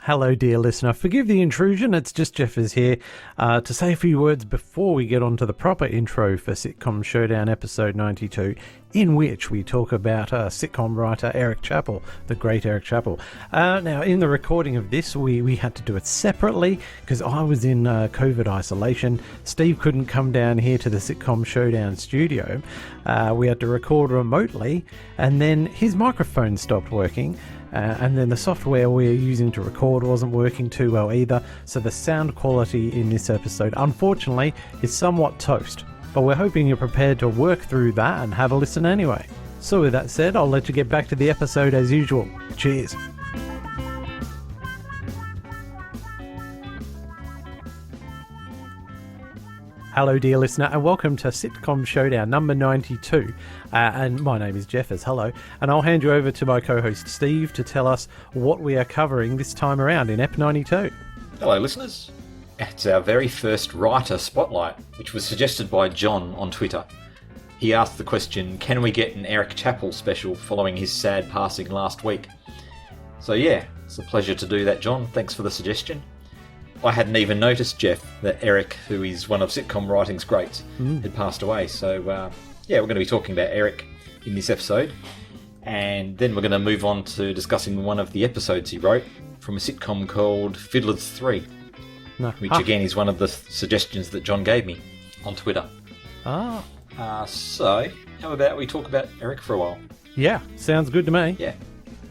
Hello, dear listener. Forgive the intrusion. It's just Jeffers here to say a few words before we get on to the proper intro for Sitcom Showdown episode 92, in which we talk about sitcom writer Eric Chappell, the great Eric Chappell. Now, in the recording of this, we had to do it separately because I was in COVID isolation. Steve couldn't come down here to the Sitcom Showdown studio. We had to record remotely, and then his microphone stopped working. And then the software we're using to record wasn't working too well either, so the sound quality in this episode, unfortunately, is somewhat toast. But we're hoping you're prepared to work through that and have a listen anyway. So with that said, I'll let you get back to the episode as usual. Cheers. Hello, dear listener, and welcome to Sitcom Showdown number 92. And my name is Jeffers. Hello. And I'll hand you over to my co-host Steve to tell us what we are covering this time around in EP 92. Hello, listeners. It's our very first writer spotlight, which was suggested by John on Twitter. He asked the question, can we get an Eric Chappell special following his sad passing last week? So yeah, it's a pleasure to do that, John. Thanks for the suggestion. I hadn't even noticed, Jeff, that Eric, who is one of sitcom writing's greats, had passed away. So, yeah, we're going to be talking about Eric in this episode. And then we're going to move on to discussing one of the episodes he wrote from a sitcom called Fiddlers Three, which again is one of the suggestions that John gave me on Twitter. So, how about we talk about Eric for a while? Yeah, sounds good to me. Yeah.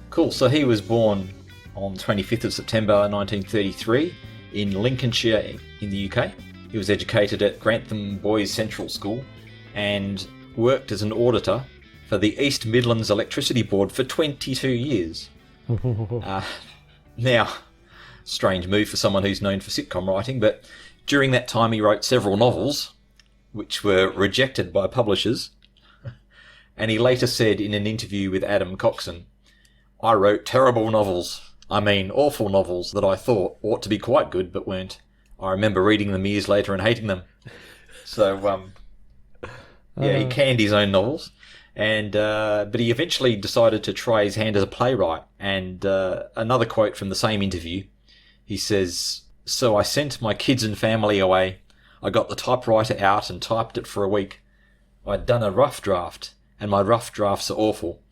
Cool. So he was born on 25th of September 1933 in Lincolnshire in the UK. He was educated at Grantham Boys Central School and worked as an auditor for the East Midlands Electricity Board for 22 years. Now, strange move for someone who's known for sitcom writing, but during that time he wrote several novels, which were rejected by publishers. And he later said in an interview with Adam Coxon, "I wrote terrible novels. I mean, awful novels that I thought ought to be quite good, but weren't. I remember reading them years later and hating them." So, yeah, he canned his own novels, and but he eventually decided to try his hand as a playwright. And another quote from the same interview, he says, "So I sent my kids and family away. I got the typewriter out and typed it for a week. I'd done a rough draft, and my rough drafts are awful.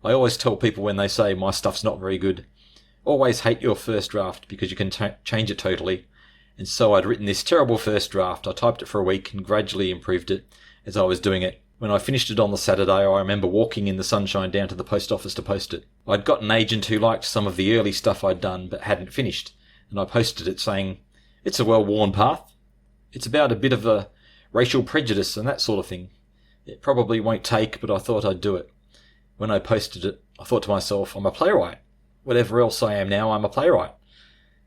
I always tell people when they say my stuff's not very good, always hate your first draft because you can change it totally. And so I'd written this terrible first draft. I typed it for a week and gradually improved it as I was doing it. When I finished it on the Saturday, I remember walking in the sunshine down to the post office to post it. I'd got an agent who liked some of the early stuff I'd done but hadn't finished, and I posted it saying, 'It's a well-worn path. It's about a bit of a racial prejudice and that sort of thing. It probably won't take, but I thought I'd do it. When I posted it, I thought to myself, I'm a playwright. Whatever else I am now, I'm a playwright.'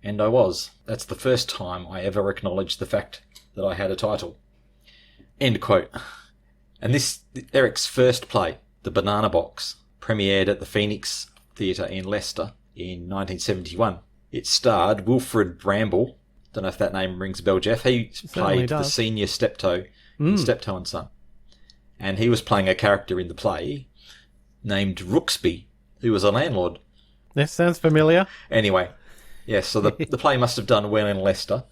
And I was. That's the first time I ever acknowledged the fact that I had a title." End quote. And this, Eric's first play, The Banana Box, premiered at the Phoenix Theatre in Leicester in 1971. It starred Wilfred Bramble. Don't know if that name rings a bell, Jeff. He played the senior steptoe in Steptoe and Son. And he was playing a character in the play named Rooksby, who was a landlord. This sounds familiar. Anyway, yes, so the play must have done well in Leicester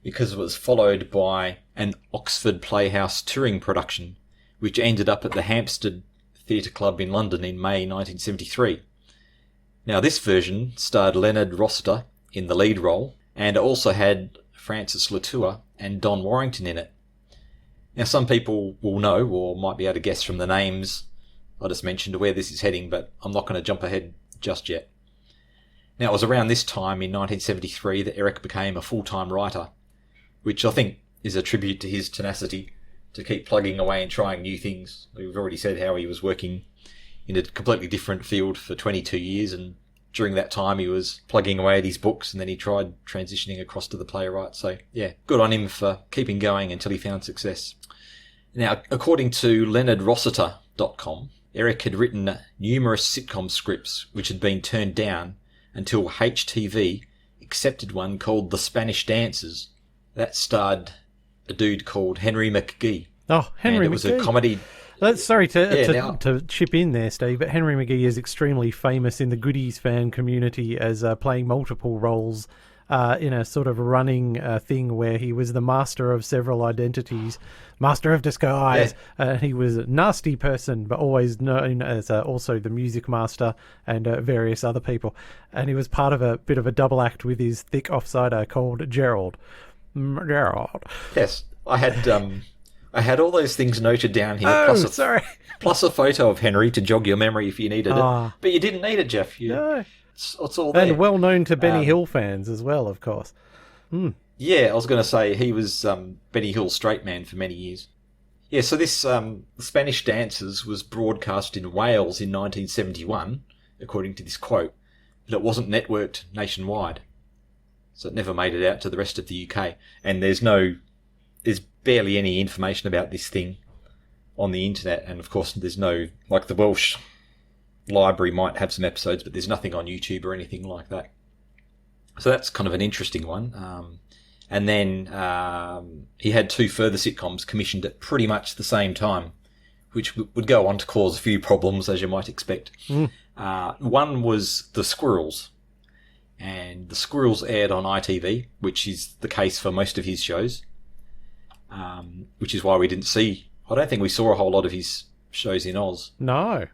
because it was followed by an Oxford Playhouse touring production, which ended up at the Hampstead Theatre Club in London in May 1973. Now, this version starred Leonard Rossiter in the lead role, and it also had Francis Latour and Don Warrington in it. Now, some people will know, or might be able to guess from the names I just mentioned, where this is heading, but I'm not going to jump ahead just yet. Now, it was around this time in 1973 that Eric became a full-time writer, which I think is a tribute to his tenacity to keep plugging away and trying new things. We've already said how he was working in a completely different field for 22 years, and during that time he was plugging away at his books, and then he tried transitioning across to the playwright. So, yeah, good on him for keeping going until he found success. Now, according to LeonardRossiter.com, Eric had written numerous sitcom scripts which had been turned down until HTV accepted one called The Spanish Dancers. That starred a dude called Henry McGee. Oh, Henry McGee. And it was a comedy. Sorry Yeah, now, to chip in there, Steve, but Henry McGee is extremely famous in the Goodies fan community as playing multiple roles in a sort of running thing where he was the master of several identities, master of disguise. Yeah. He was a nasty person, but always known as also the music master and various other people. And he was part of a bit of a double act with his thick offsider called Gerald. Gerald. Yes, I had all those things noted down here. Oh, sorry. Plus a photo of Henry to jog your memory if you needed it. But you didn't need it, Jeff. No. It's all there. And well known to Benny Hill fans as well, of course. Yeah, I was going to say he was Benny Hill's straight man for many years. Yeah, so this Spanish Dancers was broadcast in Wales in 1971, according to this quote, but it wasn't networked nationwide. So it never made it out to the rest of the UK. And there's barely any information about this thing on the internet. And of course, there's no, like the Welsh library might have some episodes, but there's nothing on YouTube or anything like that. So that's kind of an interesting one. And then he had 2 further sitcoms commissioned at pretty much the same time, which would go on to cause a few problems, as you might expect. One was The Squirrels. And The Squirrels aired on ITV, which is the case for most of his shows, which is why we didn't see... I don't think we saw a whole lot of his shows in Oz. No.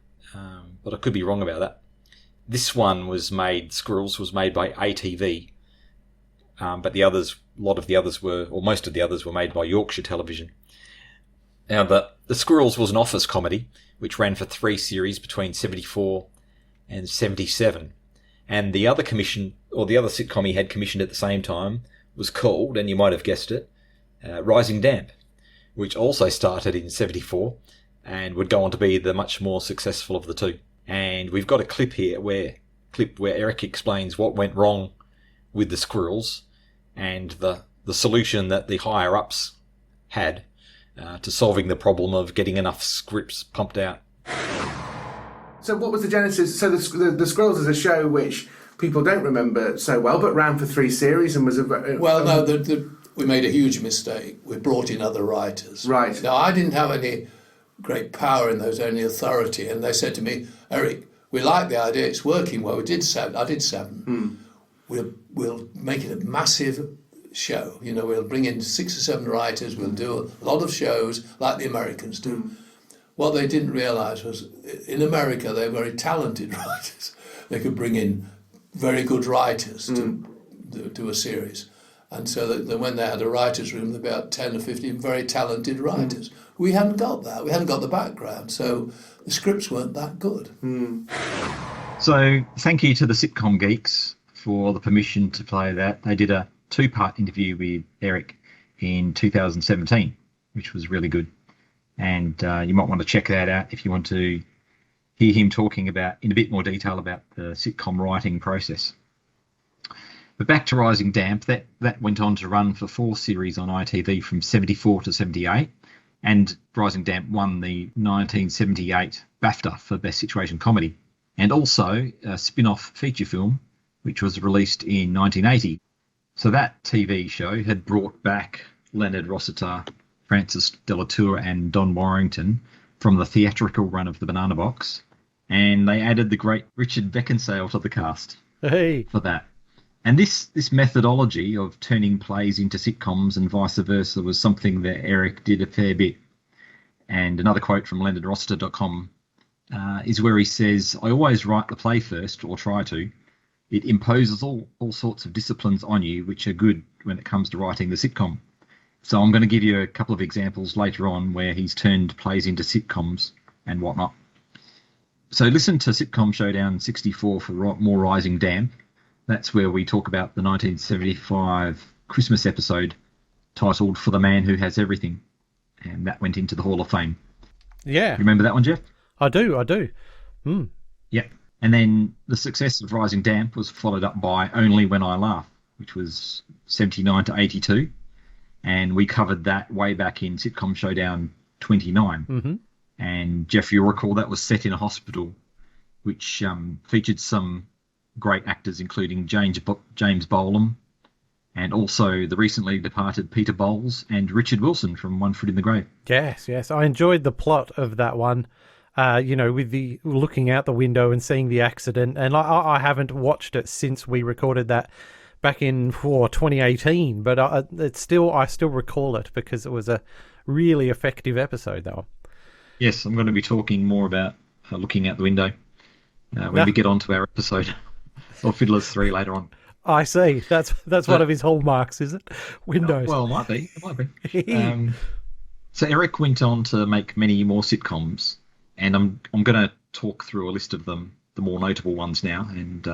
But I could be wrong about that. This one was made... Squirrels was made by ATV, but most of the others were made by Yorkshire Television. Now, the Squirrels was an office comedy, which ran for 3 series between 74 and 77. And the other sitcom he had commissioned at the same time was called, and you might have guessed it, Rising Damp, which also started in 74 and would go on to be the much more successful of the two. And we've got a clip here where Eric explains what went wrong with the Squirrels and the solution that the higher-ups had to solving the problem of getting enough scripts pumped out. So what was the genesis? So the Squirrels is a show which people don't remember so well, but ran for 3 series and was a... we made a huge mistake. We brought in other writers. Right. Now, I didn't have any great power in those, only authority, and they said to me, Eric, we like the idea, it's working well. I did 7. We'll make it a massive show. We'll bring in 6 or 7 writers, we'll do a lot of shows like the Americans do. What they didn't realise was, in America, they're very talented writers. They could bring in very good writers to do a series. And so that when they had a writer's room, there were about 10 or 15 very talented writers. We hadn't got that. We hadn't got the background. So the scripts weren't that good. So thank you to the Sitcom Geeks for the permission to play that. They did a 2-part interview with Eric in 2017, which was really good. And you might want to check that out if you want to hear him talking about, in a bit more detail, about the sitcom writing process. But back to Rising Damp, that went on to run for 4 series on ITV from 74 to 78. And Rising Damp won the 1978 BAFTA for Best Situation Comedy. And also a spin-off feature film, which was released in 1980. So that TV show had brought back Leonard Rossiter, Francis Delatour and Don Warrington from the theatrical run of The Banana Box, and they added the great Richard Beckinsale to the cast for that. And this methodology of turning plays into sitcoms and vice versa was something that Eric did a fair bit. And another quote from leonardrossiter.com is where he says, "I always write the play first, or try to. It imposes all sorts of disciplines on you, which are good when it comes to writing the sitcom. So I'm going to give you a couple of examples later on where he's turned plays into sitcoms and whatnot. So listen to Sitcom Showdown 64 for more Rising Damp. That's where we talk about the 1975 Christmas episode titled For the Man Who Has Everything. And that went into the Hall of Fame. Yeah. Remember that one, Jeff? I do. Yep. And then the success of Rising Damp was followed up by Only When I Laugh, which was 79 to 82. And we covered that way back in Sitcom Showdown 29. And Jeff, you'll recall that was set in a hospital, which featured some great actors, including James Bolam, and also the recently departed Peter Bowles and Richard Wilson from One Foot in the Grave. Yes. I enjoyed the plot of that one. With the looking out the window and seeing the accident. And I haven't watched it since we recorded that back in 2018, but I still recall it because it was a really effective episode, that one. Yes, I'm going to be talking more about looking out the window when we get onto our episode of Fiddlers 3 later on. I see. That's one of his hallmarks, is it? Windows. Well, it might be. So Eric went on to make many more sitcoms, and I'm going to talk through a list of them, the more notable ones now, and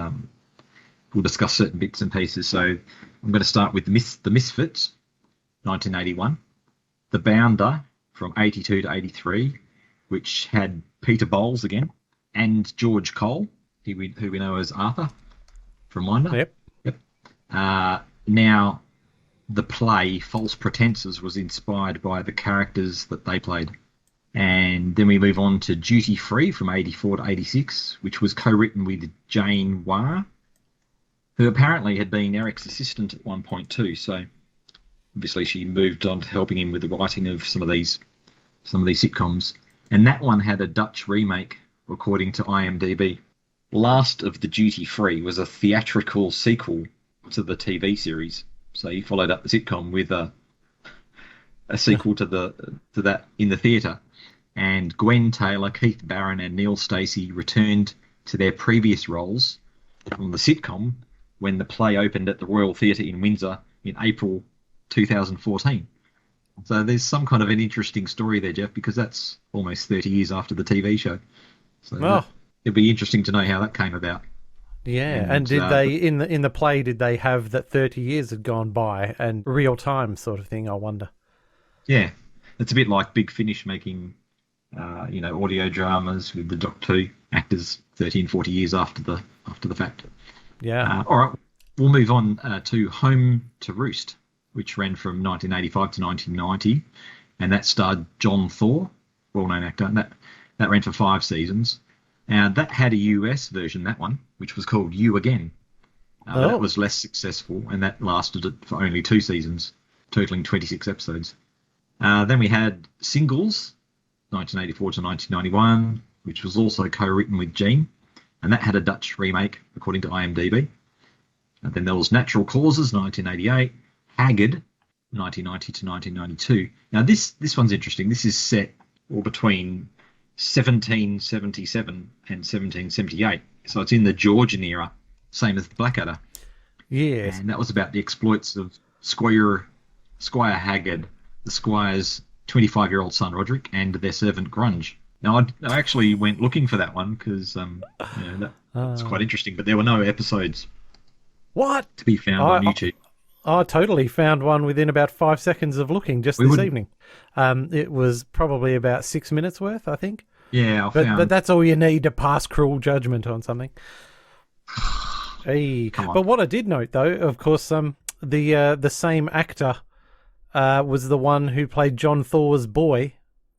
we'll discuss certain bits and pieces. So I'm going to start with The Misfits, 1981, The Bounder from 82 to 83, which had Peter Bowles again, and George Cole, who we know as Arthur from Winder. Yep. Now, the play False Pretenses was inspired by the characters that they played. And then we move on to Duty Free from 84 to 86, which was co-written with Jane Wah, who apparently had been Eric's assistant at one point too. So obviously she moved on to helping him with the writing of some of these sitcoms. And that one had a Dutch remake, according to IMDb. Last of the Duty Free was a theatrical sequel to the TV series. So he followed up the sitcom with a sequel to that in the theatre. And Gwen Taylor, Keith Barron, and Neil Stacey returned to their previous roles from the sitcom when the play opened at the Royal Theatre in Windsor in April 2014. So there's some kind of an interesting story there, Jeff, because that's almost 30 years after the TV show. So it'd be interesting to know how that came about. Yeah, and did they in the play did they have that 30 years had gone by and real time sort of thing? I wonder. Yeah, it's a bit like Big Finish making, audio dramas with the Doctor Who actors 30 and 40 years after the fact. Yeah. All right, we'll move on to Home to Roost, which ran from 1985 to 1990, and that starred John Thor, well-known actor, and that ran for 5 seasons. Now, that had a US version, that one, which was called You Again. That was less successful, and that lasted for only 2 seasons, totaling 26 episodes. Then we had Singles, 1984 to 1991, which was also co-written with Gene, and that had a Dutch remake, according to IMDb. And then there was Natural Causes, 1988, Haggard, 1990 to 1992. Now, this one's interesting. This is set between 1777 and 1778. So it's in the Georgian era, same as the Blackadder. Yes. And that was about the exploits of Squire Haggard, the Squire's 25-year-old son Roderick, and their servant Grunge. Now, I actually went looking for that one because that's quite interesting, but there were no episodes to be found on YouTube. I totally found one within about 5 seconds of looking this evening. It was probably about 6 minutes worth, I think. Yeah, but that's all you need to pass cruel judgment on something. Hey. But what I did note, though, of course, the same actor was the one who played John Thor's boy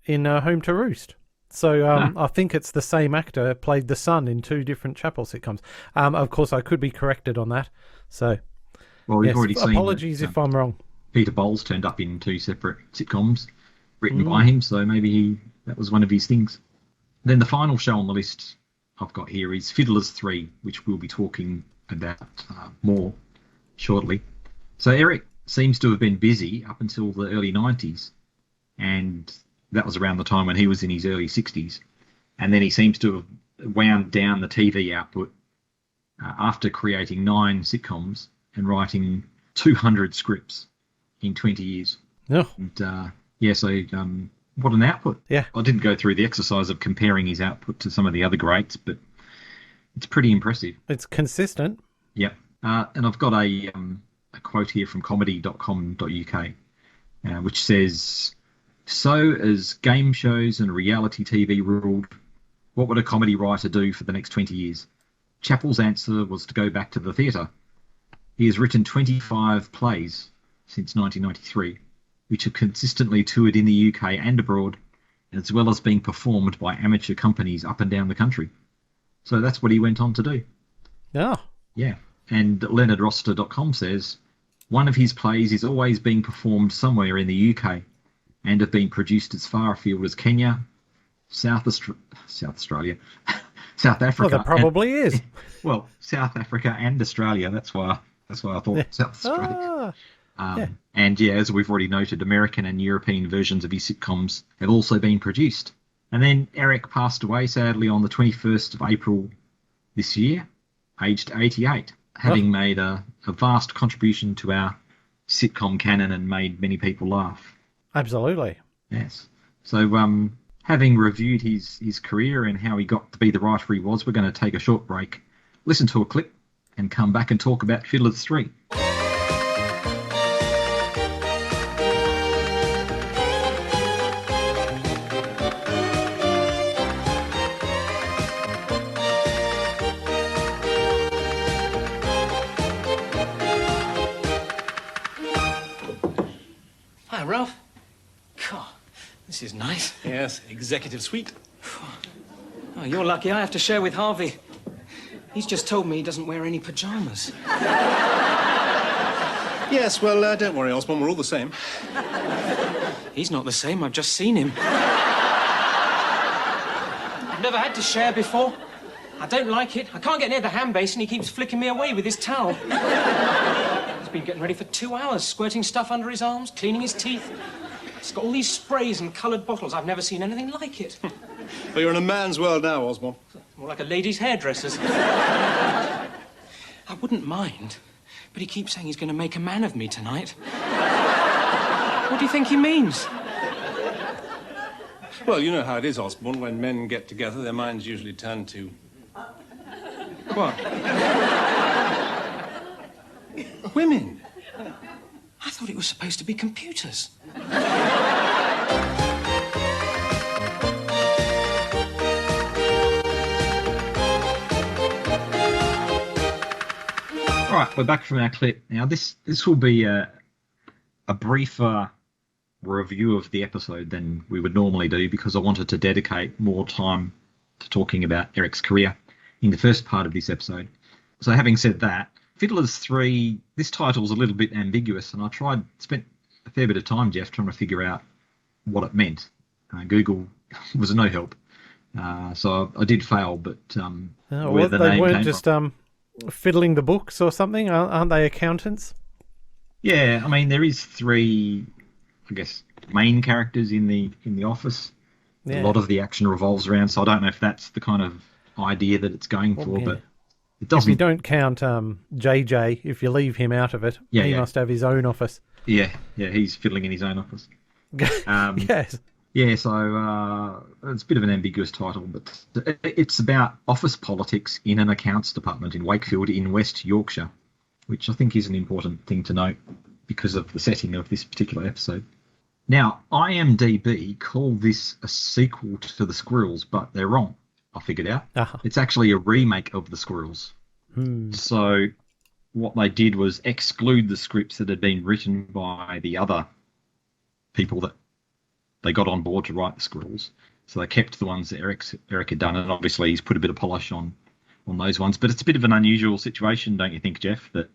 in Home to Roost. So I think it's the same actor played the son in 2 different Chappell sitcoms. Of course, I could be corrected on that. So, well, we've already seen apologies if I'm wrong. Peter Bowles turned up in 2 separate sitcoms written by him, so maybe that was one of his things. Then the final show on the list I've got here is Fiddlers 3, which we'll be talking about more shortly. So Eric seems to have been busy up until the early 90s, and that was around the time when he was in his early 60s. And then he seems to have wound down the TV output after creating 9 sitcoms and writing 200 scripts in 20 years. Oh. And, so what an output. Yeah. I didn't go through the exercise of comparing his output to some of the other greats, but it's pretty impressive. It's consistent. Yep. And I've got a quote here from comedy.com.uk, which says, "So as game shows and reality TV ruled, what would a comedy writer do for the next 20 years? Chappell's answer was to go back to the theatre. He has written 25 plays since 1993, which have consistently toured in the UK and abroad, as well as being performed by amateur companies up and down the country." So that's what he went on to do. Yeah. Yeah. And LeonardRoster.com says, One of his plays is always being performed somewhere in the UK and have been produced as far afield as Kenya, South Australia, South Africa. Well, there probably is. Well, South Africa and Australia. That's why I thought South Australia. And as we've already noted, American and European versions of his sitcoms have also been produced. And then Eric passed away, sadly, on the 21st of April this year, aged 88, having made a vast contribution to our sitcom canon and made many people laugh. Absolutely. Yes. So, having reviewed his career and how he got to be the writer he was, we're going to take a short break, listen to a clip, and come back and talk about Fiddlers Three. Hi, Ralph. God, this is nice. Yes, executive suite. Oh, you're lucky. I have to share with Harvey. He's just told me he doesn't wear any pajamas. Yes, well, don't worry, Osborne, we're all the same. He's not the same. I've just seen him. I've never had to share before. I don't like it. I can't get near the hand basin. He keeps flicking me away with his towel. He's been getting ready for 2 hours, squirting stuff under his arms, cleaning his teeth. He's got all these sprays and coloured bottles. I've never seen anything like it. Well, you're in a man's world now, Osborne. More like a lady's hairdresser's. I wouldn't mind, but he keeps saying he's going to make a man of me tonight. What do you think he means? Well, you know how it is, Osborne. When men get together, their minds usually turn to... What? women. I thought it was supposed to be computers. All right, we're back from our clip. Now, this will be a briefer review of the episode than we would normally do because I wanted to dedicate more time to talking about Eric's career in the first part of this episode. So having said that, Fiddlers 3, this title's a little bit ambiguous, and I spent a fair bit of time, Jeff, trying to figure out what it meant. Google was no help. So I did fail, but where the they name weren't came just from. fiddling the books or something? Aren't they accountants? Yeah, I mean, there is 3, I guess, main characters in the office. Yeah. A lot of the action revolves around, so I don't know if that's the kind of idea that it's going for, but it doesn't. If you don't count JJ, if you leave him out of it, he must have his own office. Yeah, he's fiddling in his own office. Yes. Yeah, so it's a bit of an ambiguous title, but it's about office politics in an accounts department in Wakefield in West Yorkshire, which I think is an important thing to note because of the setting of this particular episode. Now, IMDb called this a sequel to The Squirrels, but they're wrong, I figured out. Uh-huh. It's actually a remake of The Squirrels. So what they did was exclude the scripts that had been written by the other people that they got on board to write The Squirrels. So they kept the ones that Eric had done, and obviously he's put a bit of polish on those ones. But it's a bit of an unusual situation, don't you think, Jeff, that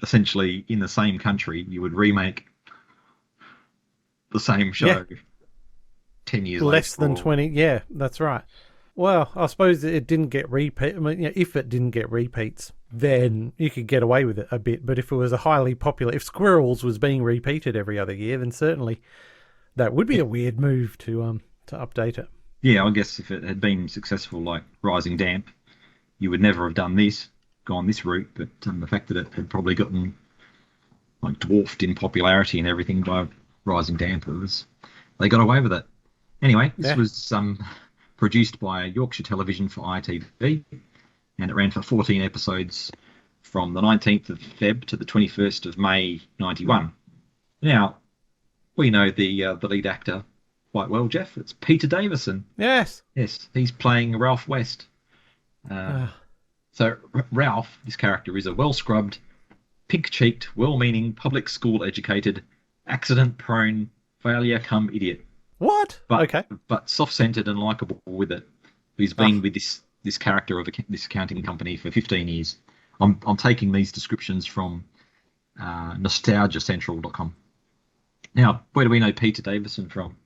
essentially in the same country you would remake the same show 10 years later. Less than 20, yeah, that's right. Well, I suppose it didn't get repeat. I mean, if it didn't get repeats, then you could get away with it a bit. But if it was a highly popular, if Squirrels was being repeated every other year, then certainly that would be a weird move to update it. Yeah, I guess if it had been successful like Rising Damp, you would never have gone this route. But the fact that it had probably gotten like dwarfed in popularity and everything by Rising Damp, they got away with it. Anyway, this was produced by Yorkshire Television for ITV, and it ran for 14 episodes from the 19th of Feb to the 21st of May 91. Now, we know the lead actor quite well, Jeff. It's Peter Davison. Yes. Yes, he's playing Ralph West. So Ralph, this character, is a well-scrubbed, pink-cheeked, well-meaning, public school-educated, accident-prone, failure-cum-idiot. What? Okay. But soft-centered and likable with it. Who's been with this character of this accounting company for 15 years. I'm taking these descriptions from nostalgiacentral.com. Now, where do we know Peter Davison from?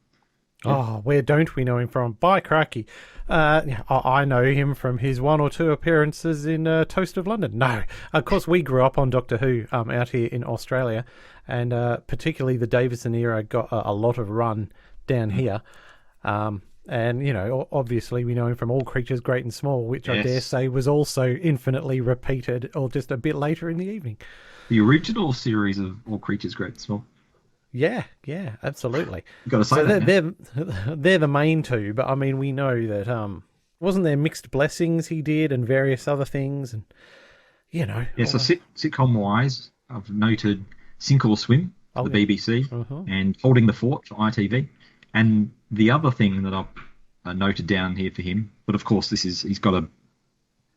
Oh, where don't we know him from? By crikey. I know him from his 1 or 2 appearances in Toast of London. No, of course, we grew up on Doctor Who out here in Australia, and particularly the Davison era got a lot of run down here. And, you know, obviously we know him from All Creatures Great and Small, which I dare say was also infinitely repeated or just a bit later in the evening. The original series of All Creatures Great and Small. Yeah, absolutely. You've got to say they're the main two, but I mean, we know that wasn't there Mixed Blessings he did and various other things, and you know. Yeah, so sitcom wise, I've noted Sink or Swim for the BBC and Holding the Fort for ITV, and the other thing that I've noted down here for him, but of course he's got a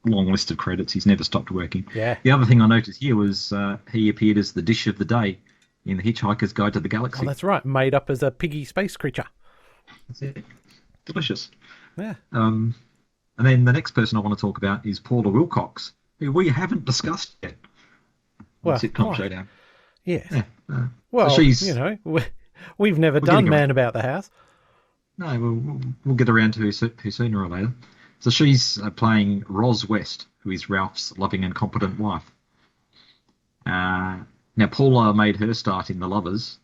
long list of credits. He's never stopped working. Yeah. The other thing I noticed here was he appeared as the dish of the day in The Hitchhiker's Guide to the Galaxy. Oh, that's right. Made up as a piggy space creature. That's it. Delicious. Yeah. And then the next person I want to talk about is Paula Wilcox, who we haven't discussed yet on Sitcom Showdown. Yes. Yeah. Well, so you know, we've never done Man About the House. No, we'll get around to her sooner or later. So she's playing Ros West, who is Ralph's loving and competent wife. Now, Paula made her start in The Lovers,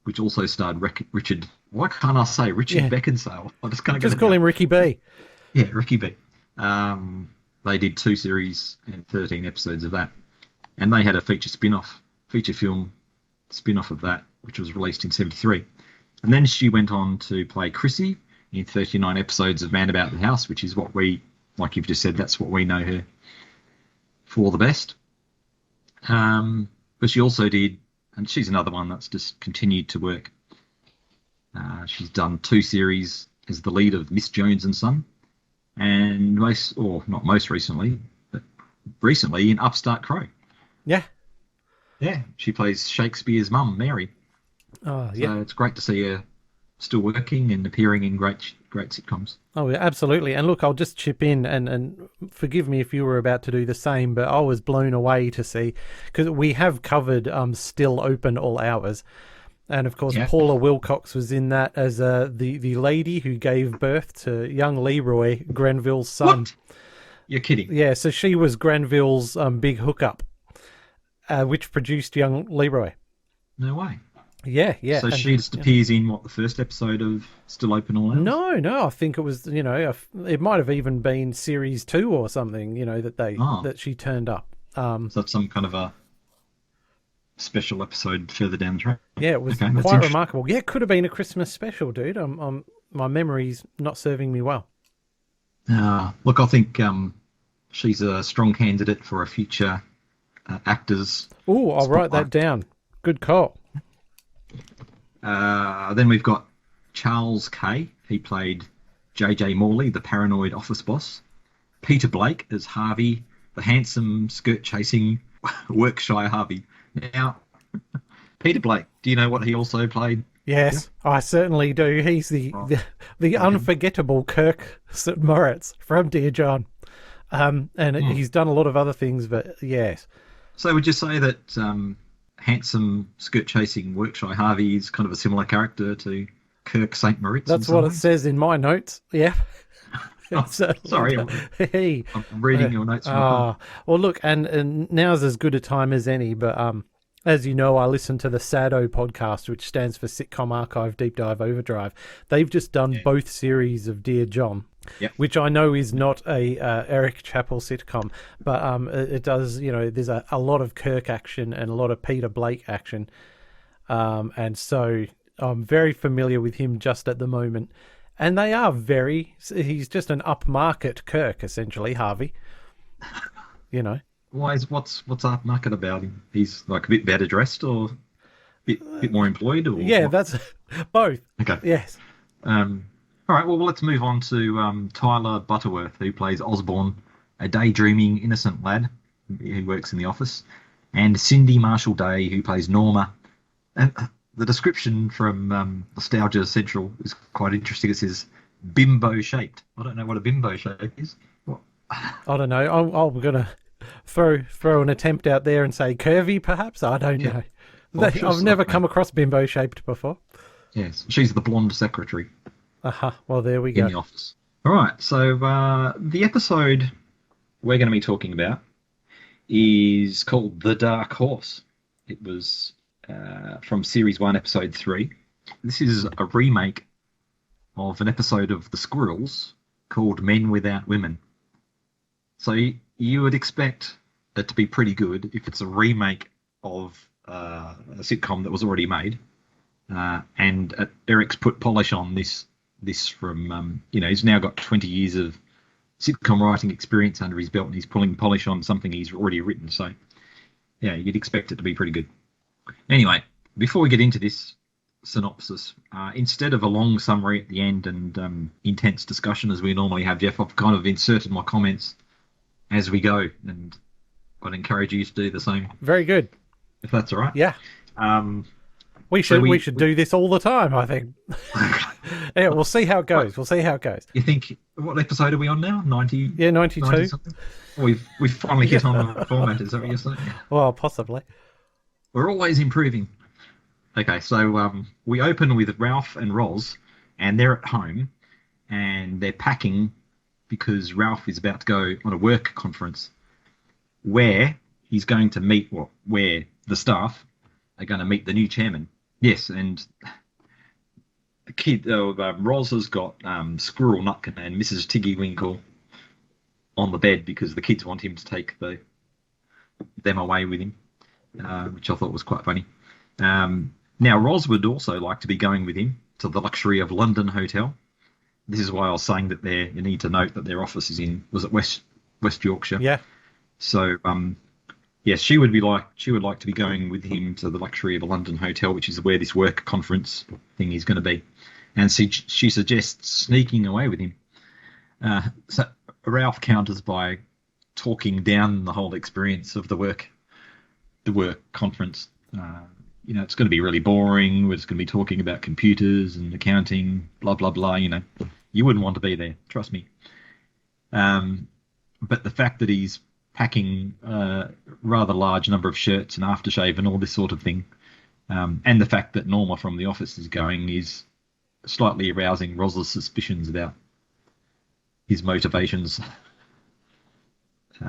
which also starred Richard... Why can't I say Richard Beckinsale? I just can't Just call him Ricky B. Yeah, Ricky B. They did 2 series and 13 episodes of that. And they had a feature film spin-off of that, which was released in 1973. And then she went on to play Chrissy in 39 episodes of Man About the House, which is what we, like you've just said, that's what we know her for the best. But she also did, and she's another one that's just continued to work. She's done 2 series as the lead of Miss Jones and Son, and not most recently, but recently in Upstart Crow. Yeah. Yeah, she plays Shakespeare's mum, Mary. Oh, yeah. So it's great to see her still working and appearing in great sitcoms. Oh, yeah, absolutely. And look, I'll just chip in and forgive me if you were about to do the same, but I was blown away to see, because we have covered Still Open All Hours. And of course, Paula Wilcox was in that as the lady who gave birth to young Leroy, Grenville's son. What? You're kidding. Yeah, so she was Grenville's big hookup, which produced young Leroy. No way. Yeah. So she just appears in, the first episode of Still Open All Hours? No, I think it was, it might have even been series 2 or something, that she turned up. So that's some kind of a special episode further down the track. Yeah, it was quite remarkable. Yeah, it could have been a Christmas special, dude. My memory's not serving me well. Look, I think she's a strong candidate for a future actors. Oh, I'll write that down. Good call. Then we've got Charles Kay. He played J.J. Morley, the paranoid office boss. Peter Blake as Harvey, the handsome, skirt-chasing, work-shy Harvey. Now, Peter Blake, do you know what he also played? Yes, yeah? I certainly do. He's the unforgettable Kirk St. Moritz from Dear John. And he's done a lot of other things, but yes. So would you say that handsome, skirt-chasing, work-shy Harvey is kind of a similar character to Kirk St. Moritz? That's what it says in my notes, yeah. Sorry, I'm reading your notes. Well, look, and now's as good a time as any, but as you know, I listen to the SADO podcast, which stands for Sitcom Archive Deep Dive Overdrive. They've just done both series of Dear John, which I know is not a Eric Chappell sitcom, but it does, there's a lot of Kirk action and a lot of Peter Blake action, and so I'm very familiar with him just at the moment. And they are he's just an upmarket Kirk, essentially, Harvey. What's upmarket about him? He's like a bit better dressed or a bit more employed? Or yeah, what? That's both. Okay. Yes. All right, well, let's move on to Tyler Butterworth, who plays Osborne, a daydreaming, innocent lad who works in the office, and Cindy Marshall Day, who plays Norma. And the description from Nostalgia Central is quite interesting. It says bimbo shaped. I don't know what a bimbo shape is. What? I don't know. I'm gonna throw an attempt out there and say curvy, perhaps. I don't know. I've never come across bimbo shaped before. Yes, she's the blonde secretary. Well, there we go. In the office. All right, so the episode we're going to be talking about is called The Dark Horse. It was from Series 1, Episode 3. This is a remake of an episode of The Squirrels called Men Without Women. So you would expect it to be pretty good if it's a remake of a sitcom that was already made. And Eric's put polish on this from, he's now got 20 years of sitcom writing experience under his belt, and he's pulling polish on something he's already written. So, yeah, you'd expect it to be pretty good. Anyway, before we get into this synopsis, instead of a long summary at the end and intense discussion as we normally have, Jeff, I've kind of inserted my comments as we go, and I'd encourage you to do the same. Very good. If that's all right. Yeah. We should do this all the time, I think. Yeah, we'll see how it goes. You think, what episode are we on now? 90? Yeah, 92. 90 we've finally hit on the format, is that what you're saying? Well, possibly. We're always improving. Okay, so we open with Ralph and Roz, and they're at home, and they're packing because Ralph is about to go on a work conference where he's going to meet, where the staff are going to meet the new chairman. Yes, and the kid, Roz has got Squirrel Nutkin and Mrs. Tiggy Winkle on the bed because the kids want him to take them away with him, which I thought was quite funny. Now, Roz would also like to be going with him to the Luxury of London Hotel. This is why I was saying that you need to note that their office is was it West Yorkshire? Yeah. So, yes, she would like to be going with him to the Luxury of a London Hotel, which is where this work conference thing is going to be. And she suggests sneaking away with him. So Ralph counters by talking down the whole experience of the work conference. It's going to be really boring. We're just going to be talking about computers and accounting, blah, blah, blah. You wouldn't want to be there, trust me. But the fact that he's packing a rather large number of shirts and aftershave and all this sort of thing, and the fact that Norma from the office is going is slightly arousing Roz's suspicions about his motivations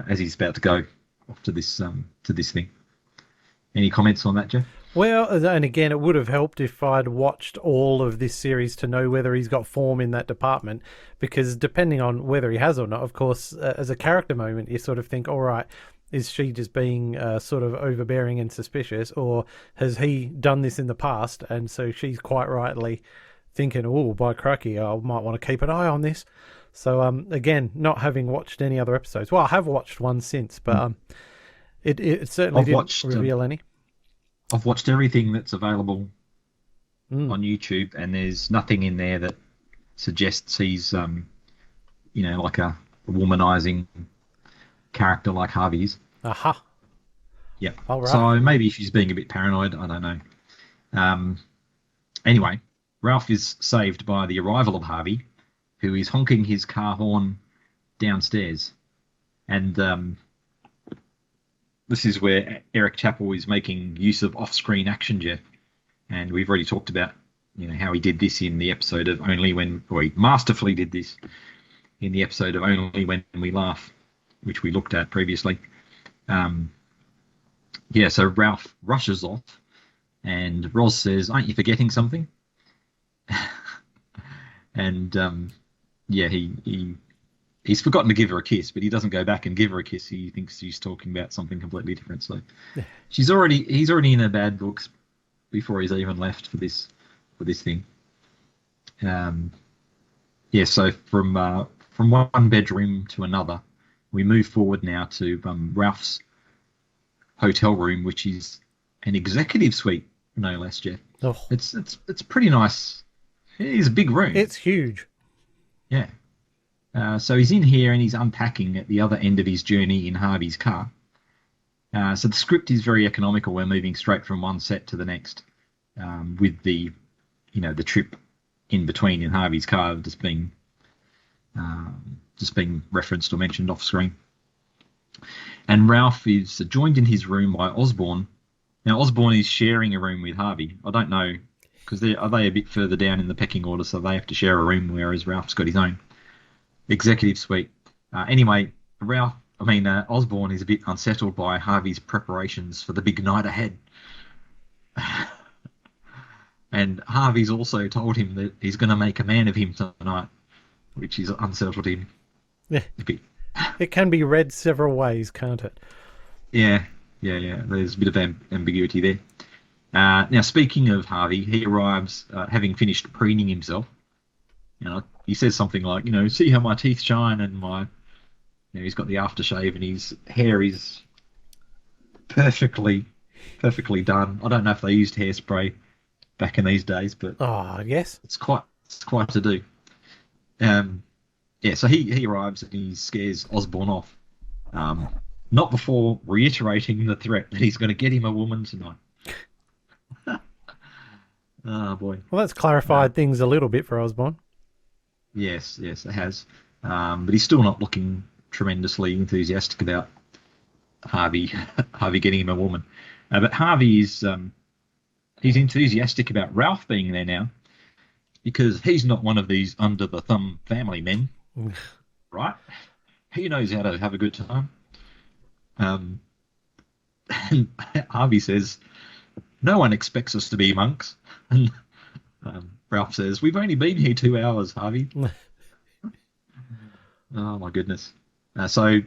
as he's about to go off to this thing. Any comments on that, Jeff? Well, and again, it would have helped if I'd watched all of this series to know whether he's got form in that department, because depending on whether he has or not, of course, as a character moment, you sort of think, all right, is she just being sort of overbearing and suspicious, or has he done this in the past? And so she's quite rightly thinking, oh, by crikey, I might want to keep an eye on this. So, again, not having watched any other episodes. Well, I have watched one since, but it certainly didn't reveal any. I've watched everything that's available on YouTube, and there's nothing in there that suggests he's, like a womanizing character like Harvey's. Aha. Yeah. All right. So maybe she's being a bit paranoid. I don't know. Anyway, Ralph is saved by the arrival of Harvey, who is honking his car horn downstairs, and this is where Eric Chappell is making use of off-screen action, Jeff. And we've already talked about, how he did this in the episode of he masterfully did this in the episode of Only When We Laugh, which we looked at previously. So Ralph rushes off, and Roz says, "Aren't you forgetting something?" And he's forgotten to give her a kiss, but he doesn't go back and give her a kiss. He thinks she's talking about something completely different. So he's already in her bad books before he's even left for this thing. So from one bedroom to another, we move forward now to Ralph's hotel room, which is an executive suite, no less, Jeff. Oh. It's pretty nice. It's a big room. It's huge. Yeah. So he's in here and he's unpacking at the other end of his journey in Harvey's car. So the script is very economical. We're moving straight from one set to the next, with the trip in between in Harvey's car just being referenced or mentioned off screen. And Ralph is joined in his room by Osborne. Now, Osborne is sharing a room with Harvey. I don't know, because are they a bit further down in the pecking order, so they have to share a room, whereas Ralph's got his own executive suite. Anyway, Osborne is a bit unsettled by Harvey's preparations for the big night ahead. And Harvey's also told him that he's going to make a man of him tonight, which has unsettled him Yeah. a bit. It can be read several ways, can't it? Yeah. There's a bit of ambiguity there. Now, speaking of Harvey, he arrives having finished preening himself. He says something like, see how my teeth shine, and he's got the aftershave, and his hair is perfectly done. I don't know if they used hairspray back in these days, but yes, it's quite to do. So he arrives and he scares Osborne off. Not before reiterating the threat that he's going to get him a woman tonight. Oh boy. Well, that's clarified things a little bit for Osborne. Yes, it has. But he's still not looking tremendously enthusiastic about Harvey getting him a woman. But Harvey is he's enthusiastic about Ralph being there now, because he's not one of these under the thumb family men, right? He knows how to have a good time. And Harvey says, "No one expects us to be monks." And Ralph says, "We've only been here 2 hours, Harvey." Oh my goodness. So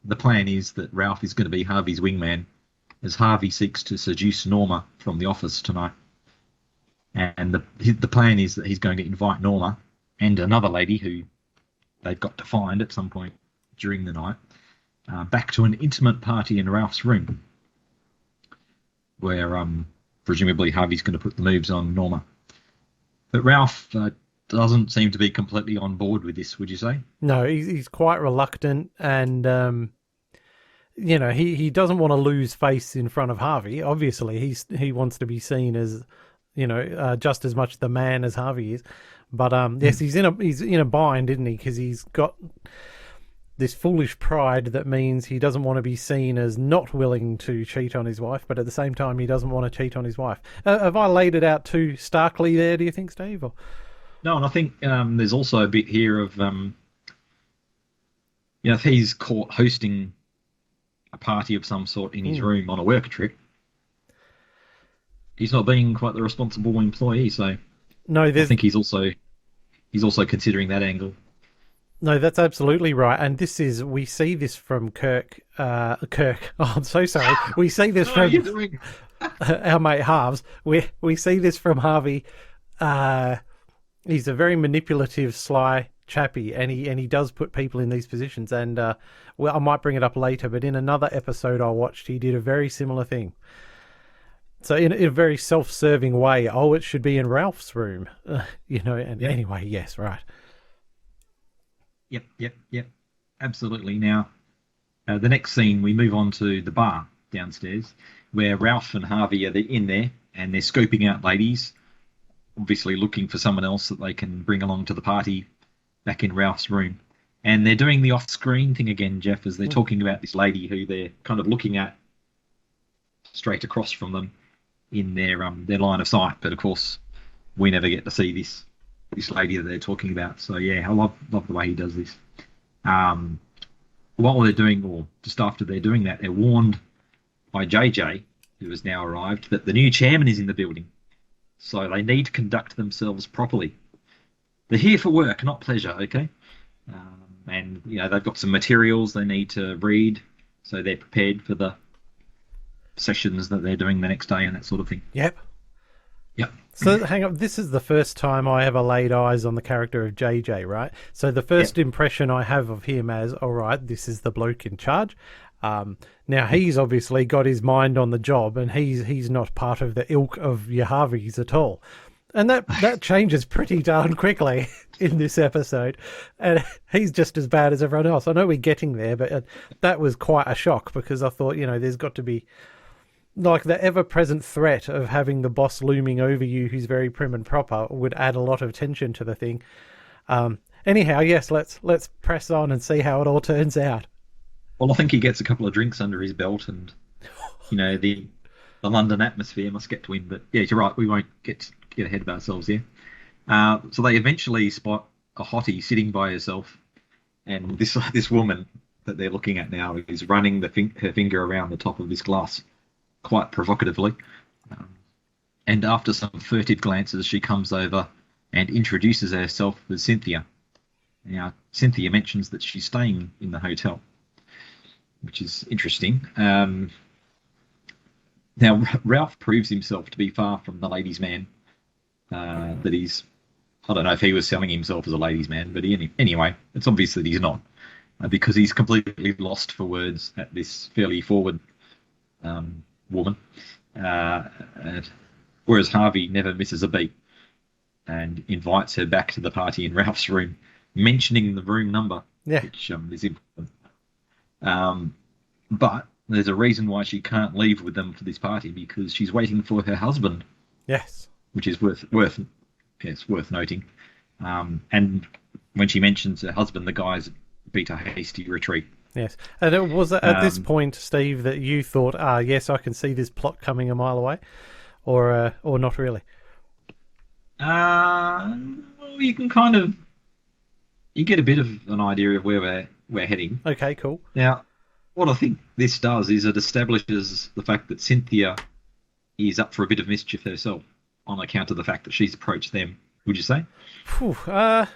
the plan is that Ralph is going to be Harvey's wingman as Harvey seeks to seduce Norma from the office tonight. And the plan is that he's going to invite Norma and another lady who they've got to find at some point during the night back to an intimate party in Ralph's room, where presumably Harvey's going to put the moves on Norma. But Ralph doesn't seem to be completely on board with this, would you say? No, he's quite reluctant, and he doesn't want to lose face in front of Harvey. Obviously, he wants to be seen as just as much the man as Harvey is. But yes, he's in a bind, isn't he? Because he's got this foolish pride that means he doesn't want to be seen as not willing to cheat on his wife, but at the same time he doesn't want to cheat on his wife. Have I laid it out too starkly there, do you think, Steve? Or? No, and I think there's also a bit here of, if he's caught hosting a party of some sort in his room on a work trip, he's not being quite the responsible employee. So no, I think he's also considering that angle. No, that's absolutely right. And we see this from Kirk. Oh, I'm so sorry. We see this from our mate Harves. We see this from Harvey. He's a very manipulative, sly chappy, and he does put people in these positions. And I might bring it up later, but in another episode I watched, he did a very similar thing. So in a very self-serving way, it should be in Ralph's room, Anyway, yes, right. Yep. Absolutely. Now, the next scene, we move on to the bar downstairs, where Ralph and Harvey are in there, and they're scoping out ladies, obviously looking for someone else that they can bring along to the party back in Ralph's room. And they're doing the off-screen thing again, Jeff, as they're talking about this lady who they're kind of looking at straight across from them in their line of sight. But of course, we never get to see this lady that they're talking about. So yeah, I love the way he does this. While they're doing, or just after they're doing that, they're warned by JJ, who has now arrived, that the new chairman is in the building. So they need to conduct themselves properly. They're here for work, not pleasure, okay? And they've got some materials they need to read, so they're prepared for the sessions that they're doing the next day and that sort of thing. Yep. So hang on, this is the first time I ever laid eyes on the character of JJ, right? So the first impression I have of him as, all right, this is the bloke in charge. Now he's obviously got his mind on the job, and he's not part of the ilk of your Harveys at all. And that changes pretty darn quickly in this episode. And he's just as bad as everyone else. I know we're getting there, but that was quite a shock, because I thought, there's got to be like the ever-present threat of having the boss looming over you who's very prim and proper would add a lot of tension to the thing. Anyhow, yes, let's press on and see how it all turns out. Well, I think he gets a couple of drinks under his belt, and the London atmosphere must get to him. But yeah, you're right. We won't get ahead of ourselves here. So they eventually spot a hottie sitting by herself, and this woman that they're looking at now is running her finger around the top of this glass quite provocatively. And after some furtive glances, she comes over and introduces herself as Cynthia. Now, Cynthia mentions that she's staying in the hotel, which is interesting. Now, Ralph proves himself to be far from the ladies' man that he's... I don't know if he was selling himself as a ladies' man, but anyway, it's obvious that he's not, because he's completely lost for words at this fairly forward woman. Whereas Harvey never misses a beat and invites her back to the party in Ralph's room, mentioning the room number, which is important. But there's a reason why she can't leave with them for this party, because she's waiting for her husband. Yes. Which is worth noting. And when she mentions her husband, the guys beat a hasty retreat. Yes. And it was at this point, Steve, that you thought, yes, I can see this plot coming a mile away, or not really? You can you get a bit of an idea of where we're heading. Okay, cool. Now, what I think this does is it establishes the fact that Cynthia is up for a bit of mischief herself on account of the fact that she's approached them. Would you say? The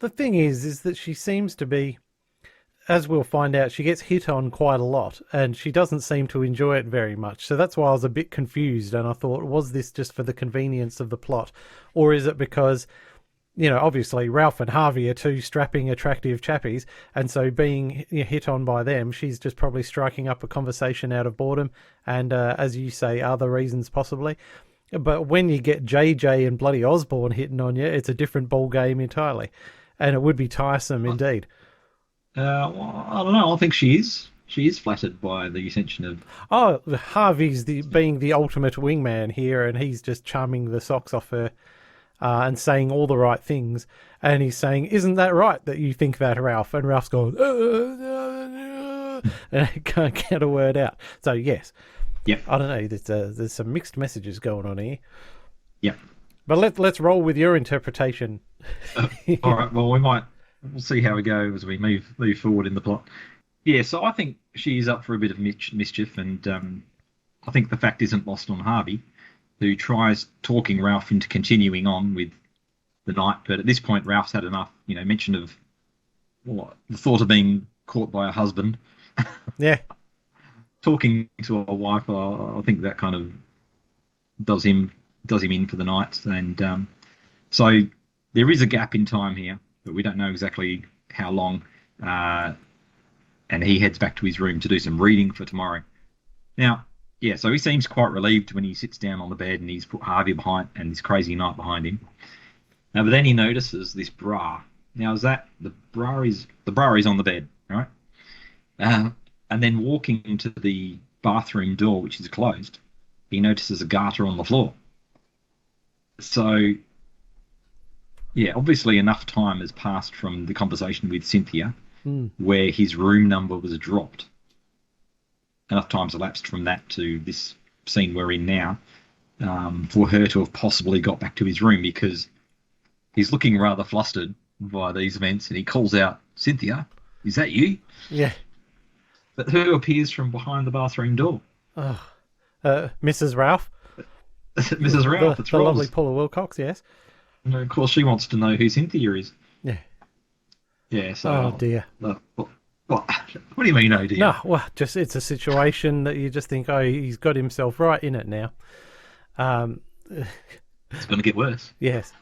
thing is that she seems to be, as we'll find out, she gets hit on quite a lot, and she doesn't seem to enjoy it very much. So that's why I was a bit confused, and I thought, was this just for the convenience of the plot? Or is it because, obviously Ralph and Harvey are two strapping, attractive chappies, and so being hit on by them, she's just probably striking up a conversation out of boredom, and as you say, other reasons possibly. But when you get JJ and bloody Osborne hitting on you, it's a different ball game entirely, and it would be tiresome indeed. Well, I don't know. I think she is. She is flattered by the attention of... Oh, Harvey's being the ultimate wingman here, and he's just charming the socks off her and saying all the right things. And he's saying, "Isn't that right that you think that, Ralph?" And Ralph's going, and he can't get a word out. So, yes. Yep. I don't know. There's some mixed messages going on here. Yep. But let's roll with your interpretation. All right. Well, we'll see how we go as we move forward in the plot. Yeah, so I think she's up for a bit of mischief, and I think the fact isn't lost on Harvey, who tries talking Ralph into continuing on with the night. But at this point, Ralph's had enough, mention of the thought of being caught by a husband. Yeah. Talking to a wife, I think that kind of does him in for the night. And so there is a gap in time here, but we don't know exactly how long. And he heads back to his room to do some reading for tomorrow. Now, yeah, so he seems quite relieved when he sits down on the bed and he's put Harvey behind and this crazy night behind him. But then he notices this bra. Now, is that the bra is on the bed, right? And then walking into the bathroom door, which is closed, he notices a garter on the floor. So, yeah, obviously enough time has passed from the conversation with Cynthia where his room number was dropped. Enough time's elapsed from that to this scene we're in now for her to have possibly got back to his room, because he's looking rather flustered by these events and he calls out, "Cynthia, is that you?" Yeah. But who appears from behind the bathroom door? Mrs. Ralph. Mrs. Ralph, the lovely Paula Wilcox, yes. And of course, she wants to know who Cynthia is. Yeah. Yeah, so... Oh, dear. What do you mean, oh dear? No, well, just it's a situation that you just think, oh, he's got himself right in it now. It's going to get worse. Yes.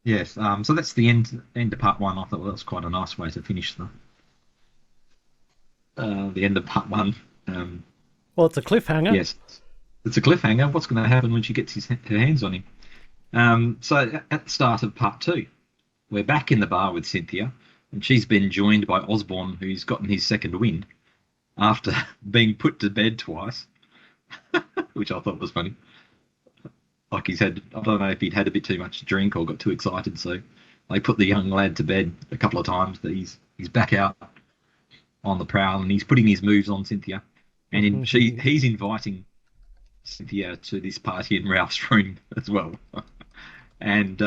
Yes, so that's the end of part one. I thought that was quite a nice way to finish the end of part one. Well, it's a cliffhanger. Yes, it's a cliffhanger. What's going to happen when she gets her hands on him? So at the start of part two, we're back in the bar with Cynthia, and she's been joined by Osborne, who's gotten his second wind after being put to bed twice, which I thought was funny. Like I don't know if he'd had a bit too much to drink or got too excited, so they put the young lad to bed a couple of times, but he's back out. on the prowl, and he's putting his moves on Cynthia, and he's inviting Cynthia to this party in Ralph's room as well. And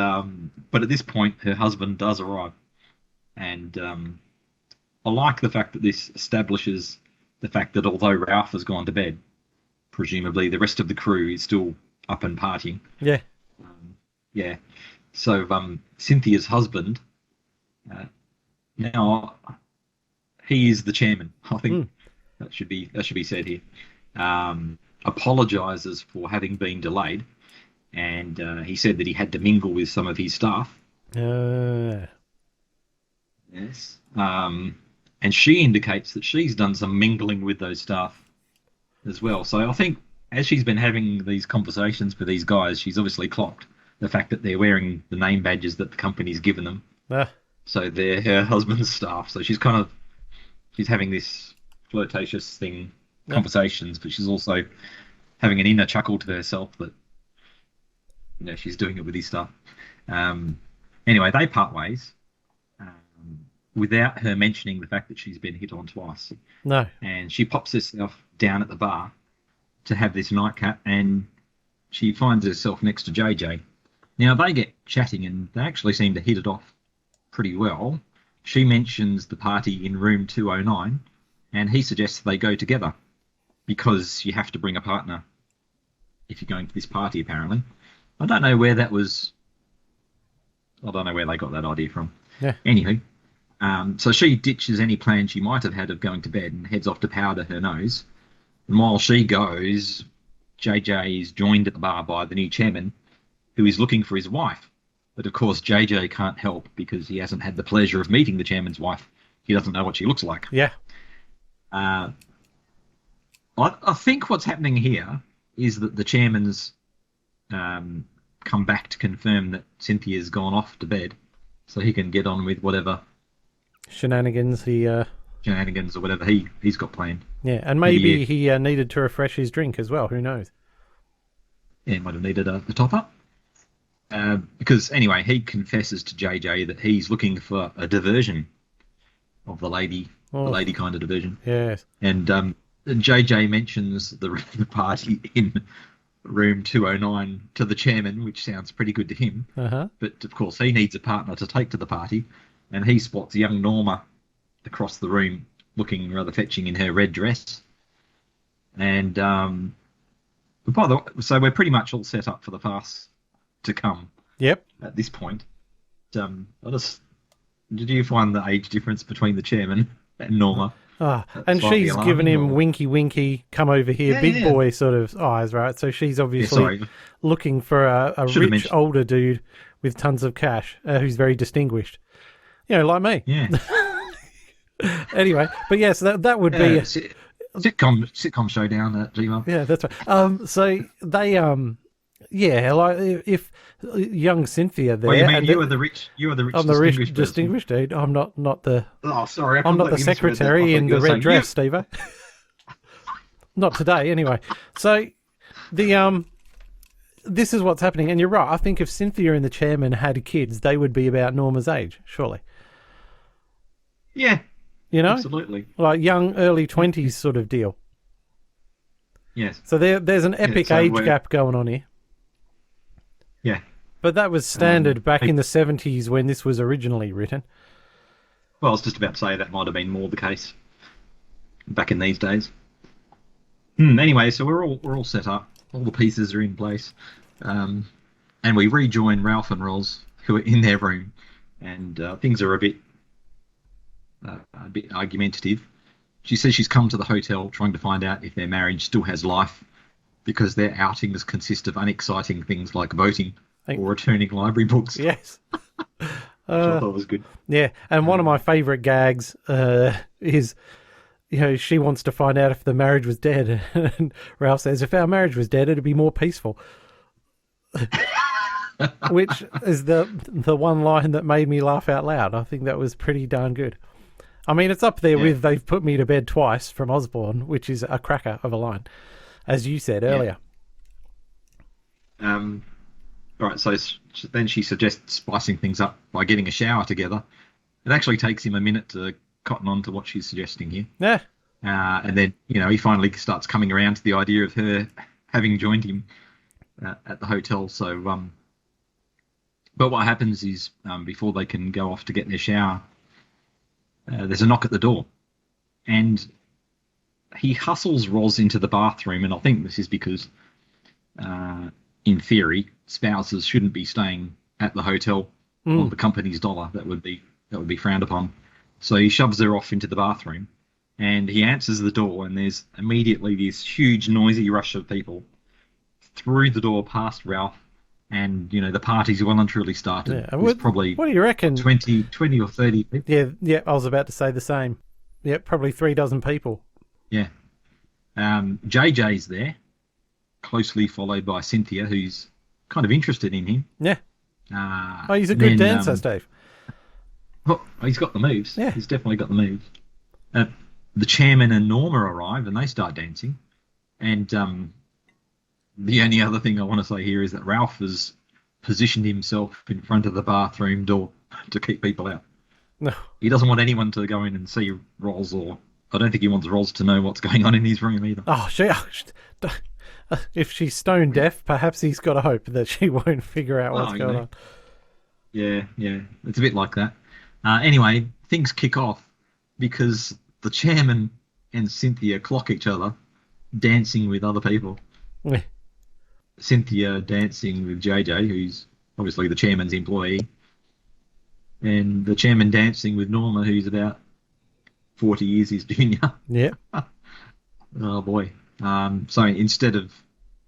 but at this point, her husband does arrive, and I like the fact that this establishes the fact that although Ralph has gone to bed, presumably the rest of the crew is still up and partying. Yeah. Yeah. So Cynthia's husband, now he is the chairman. I think that should be said here. Apologizes for having been delayed, and he said that he had to mingle with some of his staff. Yes. And she indicates that she's done some mingling with those staff as well. So I think as she's been having these conversations with these guys, she's obviously clocked the fact that they're wearing the name badges that the company's given them. So they're her husband's staff. So she's having this flirtatious conversations, but she's also having an inner chuckle to herself that, you know, she's doing it with his stuff. Anyway, they part ways without her mentioning the fact that she's been hit on twice. No. And she pops herself down at the bar to have this nightcap, and she finds herself next to JJ. Now, they get chatting, and they actually seem to hit it off pretty well. She mentions the party in room 209, and he suggests they go together because you have to bring a partner if you're going to this party, apparently. I don't know where they got that idea from. Yeah. Anywho, so she ditches any plan she might have had of going to bed and heads off to powder her nose. And while she goes, JJ is joined at the bar by the new chairman, who is looking for his wife. But of course, JJ can't help because he hasn't had the pleasure of meeting the chairman's wife. He doesn't know what she looks like. Yeah. I think what's happening here is that the chairman's come back to confirm that Cynthia's gone off to bed, so he can get on with whatever shenanigans or whatever he's got planned. Yeah, and maybe he needed to refresh his drink as well. Who knows? Yeah, might have needed a top up. Because anyway, he confesses to JJ that he's looking for a diversion of the lady kind of diversion. Yes. And JJ mentions the party in room 209 to the chairman, which sounds pretty good to him. But of course, he needs a partner to take to the party, and he spots young Norma across the room looking rather fetching in her red dress. And by the way, so we're pretty much all set up for the farce to come. Yep. At this point, did you find the age difference between the chairman and Norma? And she's given him winky, come over here, big boy sort of eyes, right? So she's obviously looking for a rich older dude with tons of cash who's very distinguished. You know, like me. Yeah. Anyway, but yes, that would be sitcom showdown at Gmail. Yeah, that's right. So they like if young Cynthia there. Well, you mean you were the rich I'm the rich distinguished dude. I'm not the. Oh, sorry. I'm not the secretary in the red dress, Steve. Not today, anyway. So the this is what's happening, and you're right. I think if Cynthia and the chairman had kids, they would be about Norma's age, surely. Yeah. You know, absolutely. Like young, early 20s sort of deal. Yes. So there's an epic age gap going on here. Yeah. But that was standard back in the 70s when this was originally written. Well, I was just about to say that might have been more the case back in these days. Anyway, so we're all set up. All the pieces are in place. And we rejoin Ralph and Roz, who are in their room. And things are a bit argumentative. She says she's come to the hotel trying to find out if their marriage still has life because their outings consist of unexciting things like voting or returning library books. Yes. Which I thought was good. Yeah, and one of my favourite gags is, you know, she wants to find out if the marriage was dead. And Ralph says, if our marriage was dead, it'd be more peaceful. Which is the one line that made me laugh out loud. I think that was pretty darn good. I mean, it's up there with They've Put Me to Bed Twice from Osborne, which is a cracker of a line, as you said earlier. All right, so then she suggests spicing things up by getting a shower together. It actually takes him a minute to cotton on to what she's suggesting here. Yeah. And then, he finally starts coming around to the idea of her having joined him at the hotel. So, but what happens is before they can go off to get their shower, there's a knock at the door. And he hustles Roz into the bathroom. And I think this is because, in theory, spouses shouldn't be staying at the hotel on the company's dollar. That would be frowned upon. So he shoves her off into the bathroom. And he answers the door, and there's immediately this huge, noisy rush of people through the door past Ralph, and, the party's well and truly started. Yeah. There's probably what do you reckon? 20 or 30 people. Yeah, I was about to say the same. Yeah, probably 36 people. Yeah. JJ's there, closely followed by Cynthia, who's kind of interested in him. Yeah. He's a good dancer, Steve. Well, he's got the moves. Yeah. He's definitely got the moves. The chairman and Norma arrive, and they start dancing. And the only other thing I want to say here is that Ralph has positioned himself in front of the bathroom door to keep people out. No. He doesn't want anyone to go in and see Roz, or I don't think he wants Roz to know what's going on in his room either. Oh, if she's stone deaf, perhaps he's got a hope that she won't figure out what's going on. Yeah, it's a bit like that. Anyway, things kick off because the chairman and Cynthia clock each other dancing with other people. Yeah. Cynthia dancing with JJ, who's obviously the chairman's employee, and the chairman dancing with Norma, who's about 40 years his junior. Yeah. Oh boy. So instead of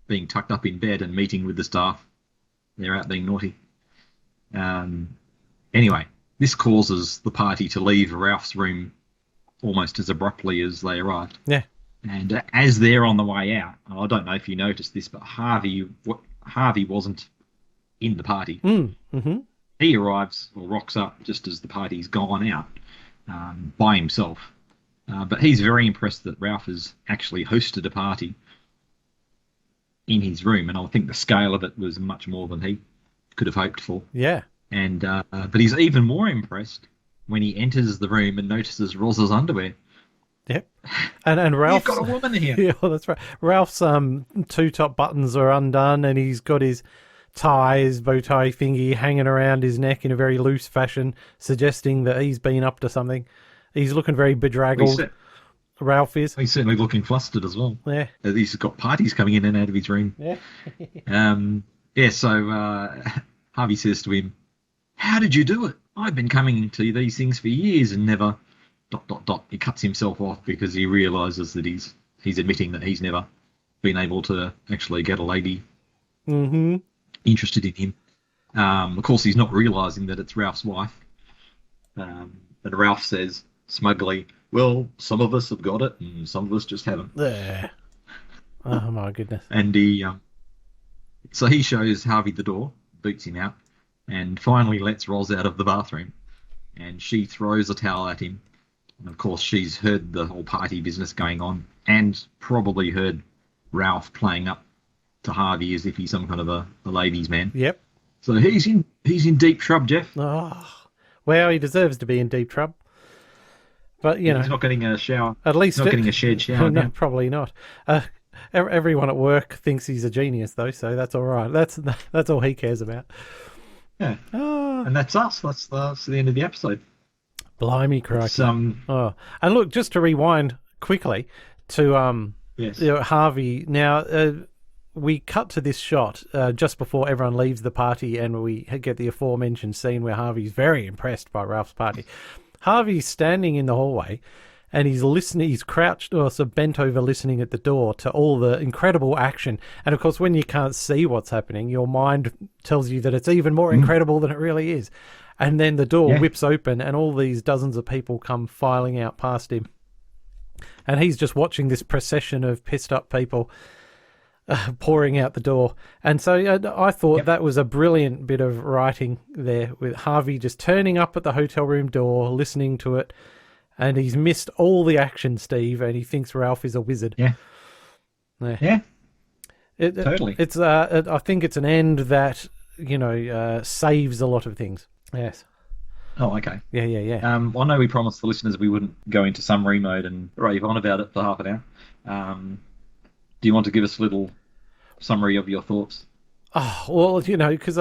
being tucked up in bed and meeting with the staff, they're out being naughty. Anyway, this causes the party to leave Ralph's room almost as abruptly as they arrived. Yeah. And as they're on the way out, I don't know if you noticed this, but Harvey wasn't in the party. Mm-hmm. He arrives or rocks up just as the party's gone out by himself. But he's very impressed that Ralph has actually hosted a party in his room, and I think the scale of it was much more than he could have hoped for. Yeah. And but he's even more impressed when he enters the room and notices Roz's underwear. Yep. And Ralph's You've got a woman here. Yeah, that's right. Ralph's two top buttons are undone, and he's got his bow tie thingy hanging around his neck in a very loose fashion, suggesting that he's been up to something. He's looking very bedraggled. Ralph is. He's certainly looking flustered as well. Yeah. He's got parties coming in and out of his room. Yeah. So Harvey says to him, "How did you do it? I've been coming to these things for years and never... ... He cuts himself off because he realises that he's admitting that he's never been able to actually get a lady interested in him. Of course, he's not realising that it's Ralph's wife. And Ralph says smugly, "Well, some of us have got it and some of us just haven't." Yeah. Oh, my goodness. And so he shows Harvey the door, boots him out, and finally lets Roz out of the bathroom. And she throws a towel at him. And of course, she's heard the whole party business going on and probably heard Ralph playing up to Harvey as if he's some kind of a ladies' man. Yep. So he's in deep trouble, Jeff. Oh, well, he deserves to be in deep trouble. But, he's not getting a shower. At least... He's not getting a shared shower. No, probably not. Everyone at work thinks he's a genius, though, so that's all right. That's all he cares about. Yeah. And that's us. That's the end of the episode. Blimey, crikey. And look, just to rewind quickly to yes. Harvey. Now, we cut to this shot just before everyone leaves the party, and we get the aforementioned scene where Harvey's very impressed by Ralph's party. Harvey's standing in the hallway, and he's listening. He's crouched or sort of bent over, listening at the door to all the incredible action. And of course, when you can't see what's happening, your mind tells you that it's even more incredible than it really is. And then the door whips open, and all these dozens of people come filing out past him. And he's just watching this procession of pissed up people pouring out the door. And so I thought that was a brilliant bit of writing there, with Harvey just turning up at the hotel room door, listening to it. And he's missed all the action, Steve, and he thinks Ralph is a wizard. Yeah. Totally. It's I think it's an end that, saves a lot of things. Yes. Oh, okay. Yeah. I know we promised the listeners we wouldn't go into summary mode and rave on about it for half an hour. Do you want to give us a little summary of your thoughts? Oh, well, because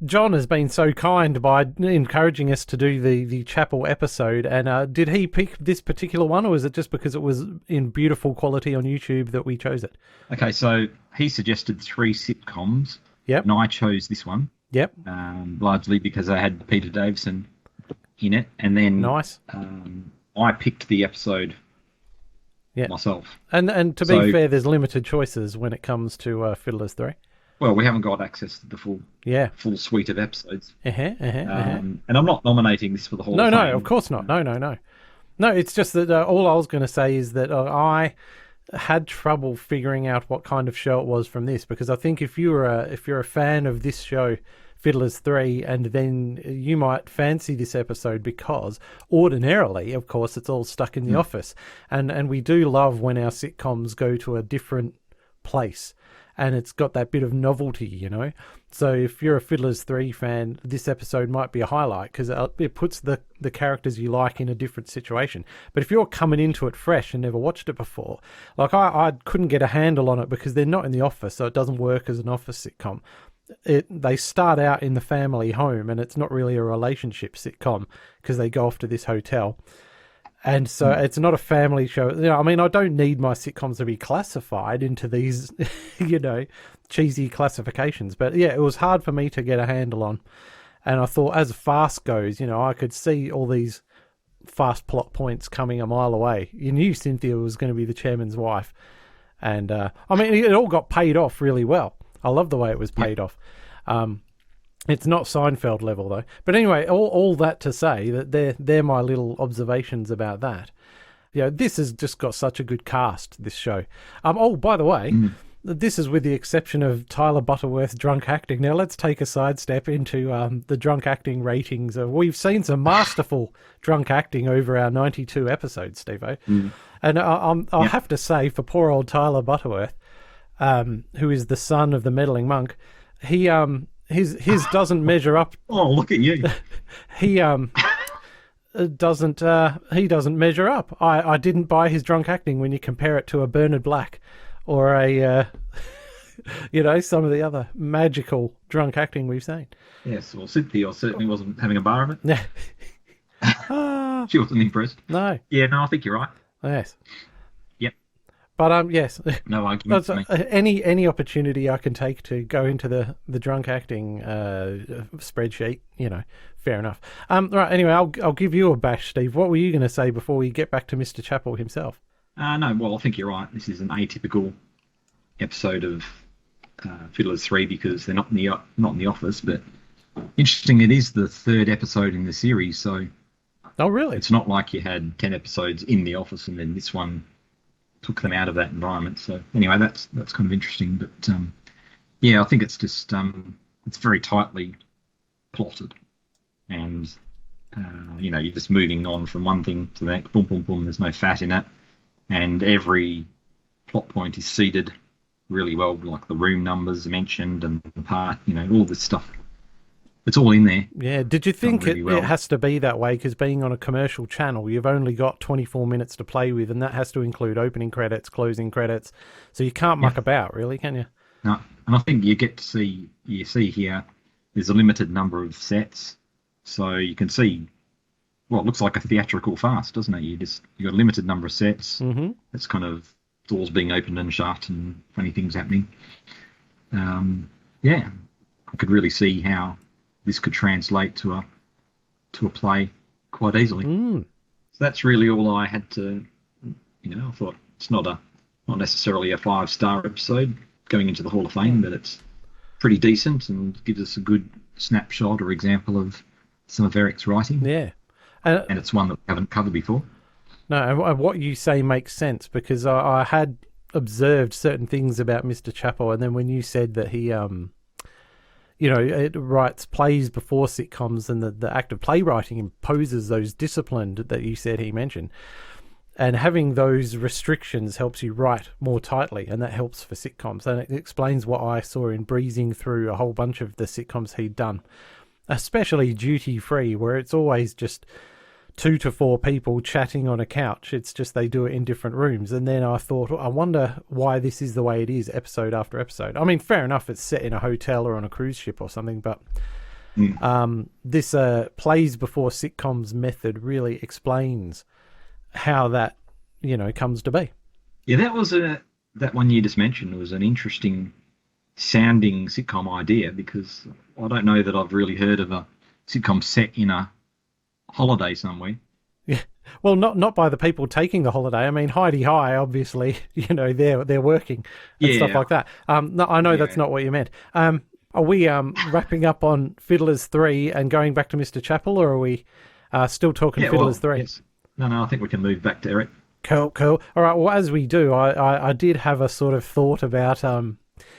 John has been so kind by encouraging us to do the Chappell episode. And did he pick this particular one, or was it just because it was in beautiful quality on YouTube that we chose it? Okay, so he suggested 3 sitcoms. Yep. And I chose this one. Yep. Largely because I had Peter Davison in it. And then nice. I picked the episode myself. And to be fair, there's limited choices when it comes to Fiddlers 3. Well, we haven't got access to the full suite of episodes. And I'm not nominating this for the Hall of Fame. No, of course not. No. No, it's just that all I was going to say is that I had trouble figuring out what kind of show it was from this, because I think if you're a fan of this show, Fiddlers 3, and then you might fancy this episode because ordinarily, of course, it's all stuck in the office. And we do love when our sitcoms go to a different place. And it's got that bit of novelty, So if you're a Fiddlers 3 fan, this episode might be a highlight because it puts the characters you like in a different situation. But if you're coming into it fresh and never watched it before, like I couldn't get a handle on it because they're not in the office, so it doesn't work as an office sitcom. They start out in the family home, and it's not really a relationship sitcom because they go off to this hotel. And so it's not a family show. I don't need my sitcoms to be classified into these, cheesy classifications. But yeah, it was hard for me to get a handle on. And I thought as fast goes, I could see all these fast plot points coming a mile away. You knew Cynthia was going to be the chairman's wife. And, it all got paid off really well. I love the way it was paid off. It's not Seinfeld level though. But anyway, all that to say that they're my little observations about that. This has just got such a good cast, this show. By the way, this is with the exception of Tyler Butterworth's drunk acting. Now let's take a sidestep into the drunk acting ratings. We've seen some masterful drunk acting over our 92 episodes, Steve-O. And I'll have to say, for poor old Tyler Butterworth, who is the son of the meddling monk, he his doesn't measure up. Oh, look at you. He doesn't measure up. I didn't buy his drunk acting when you compare it to a Bernard Black or a some of the other magical drunk acting we've seen. Yes, well, Cynthia certainly wasn't having a bar of it. Yeah. She wasn't impressed. No. Yeah, no, I think you're right. Yes. Yep. But yes. No argument for me. Any opportunity I can take to go into the drunk acting spreadsheet, fair enough. Right. Anyway, I'll give you a bash, Steve. What were you going to say before we get back to Mr. Chappell himself? No, well, I think you're right. This is an atypical episode of Fiddlers 3 because they're not in the office. But interesting, it is the 3rd episode in the series, so. Oh, really? It's not like you had 10 episodes in the office and then this one took them out of that environment. So anyway, that's kind of interesting. But yeah, I think it's just it's very tightly plotted, and you're just moving on from one thing to the next. Boom, boom, boom. There's no fat in it, and every plot point is seeded really well. Like the room numbers mentioned and the part, all this stuff. It's all in there. Yeah. Did you think really it has to be that way? Because being on a commercial channel, you've only got 24 minutes to play with, and that has to include opening credits, closing credits. So you can't muck about, really, can you? No. And I think you see here, there's a limited number of sets. So you can see, well, it looks like a theatrical farce, doesn't it? You got a limited number of sets. Mm-hmm. It's kind of doors being opened and shut and funny things happening. Yeah. I could really see how this could translate to a play quite easily. So that's really all I had to, I thought it's not necessarily a 5-star episode going into the Hall of Fame, but it's pretty decent and gives us a good snapshot or example of some of Eric's writing. Yeah. And it's one that we haven't covered before. No, and what you say makes sense because I had observed certain things about Mr. Chappell, and then when you said that he it writes plays before sitcoms, and the act of playwriting imposes those disciplines that you said he mentioned. And having those restrictions helps you write more tightly, and that helps for sitcoms. And it explains what I saw in breezing through a whole bunch of the sitcoms he'd done. especially Duty Free, where it's always just 2 to 4 people chatting on a couch. It's just they do it in different rooms. And then I thought, I wonder why this is the way it is episode after episode. I mean, fair enough, it's set in a hotel or on a cruise ship or something, but this plays before sitcoms method really explains how that, comes to be. Yeah, that was that one you just mentioned was an interesting sounding sitcom idea, because I don't know that I've really heard of a sitcom set in a holiday somewhere. Yeah, well, not by the people taking the holiday. I mean, Heidi High, obviously, they're working and stuff like that. No, I know that's not what you meant. Are we wrapping up on Fiddlers 3 and going back to Mr. Chappell, or are we still talking Fiddlers 3? Yes. No, I think we can move back to Eric. Cool. All right, well, as we do, I did have a sort of thought about,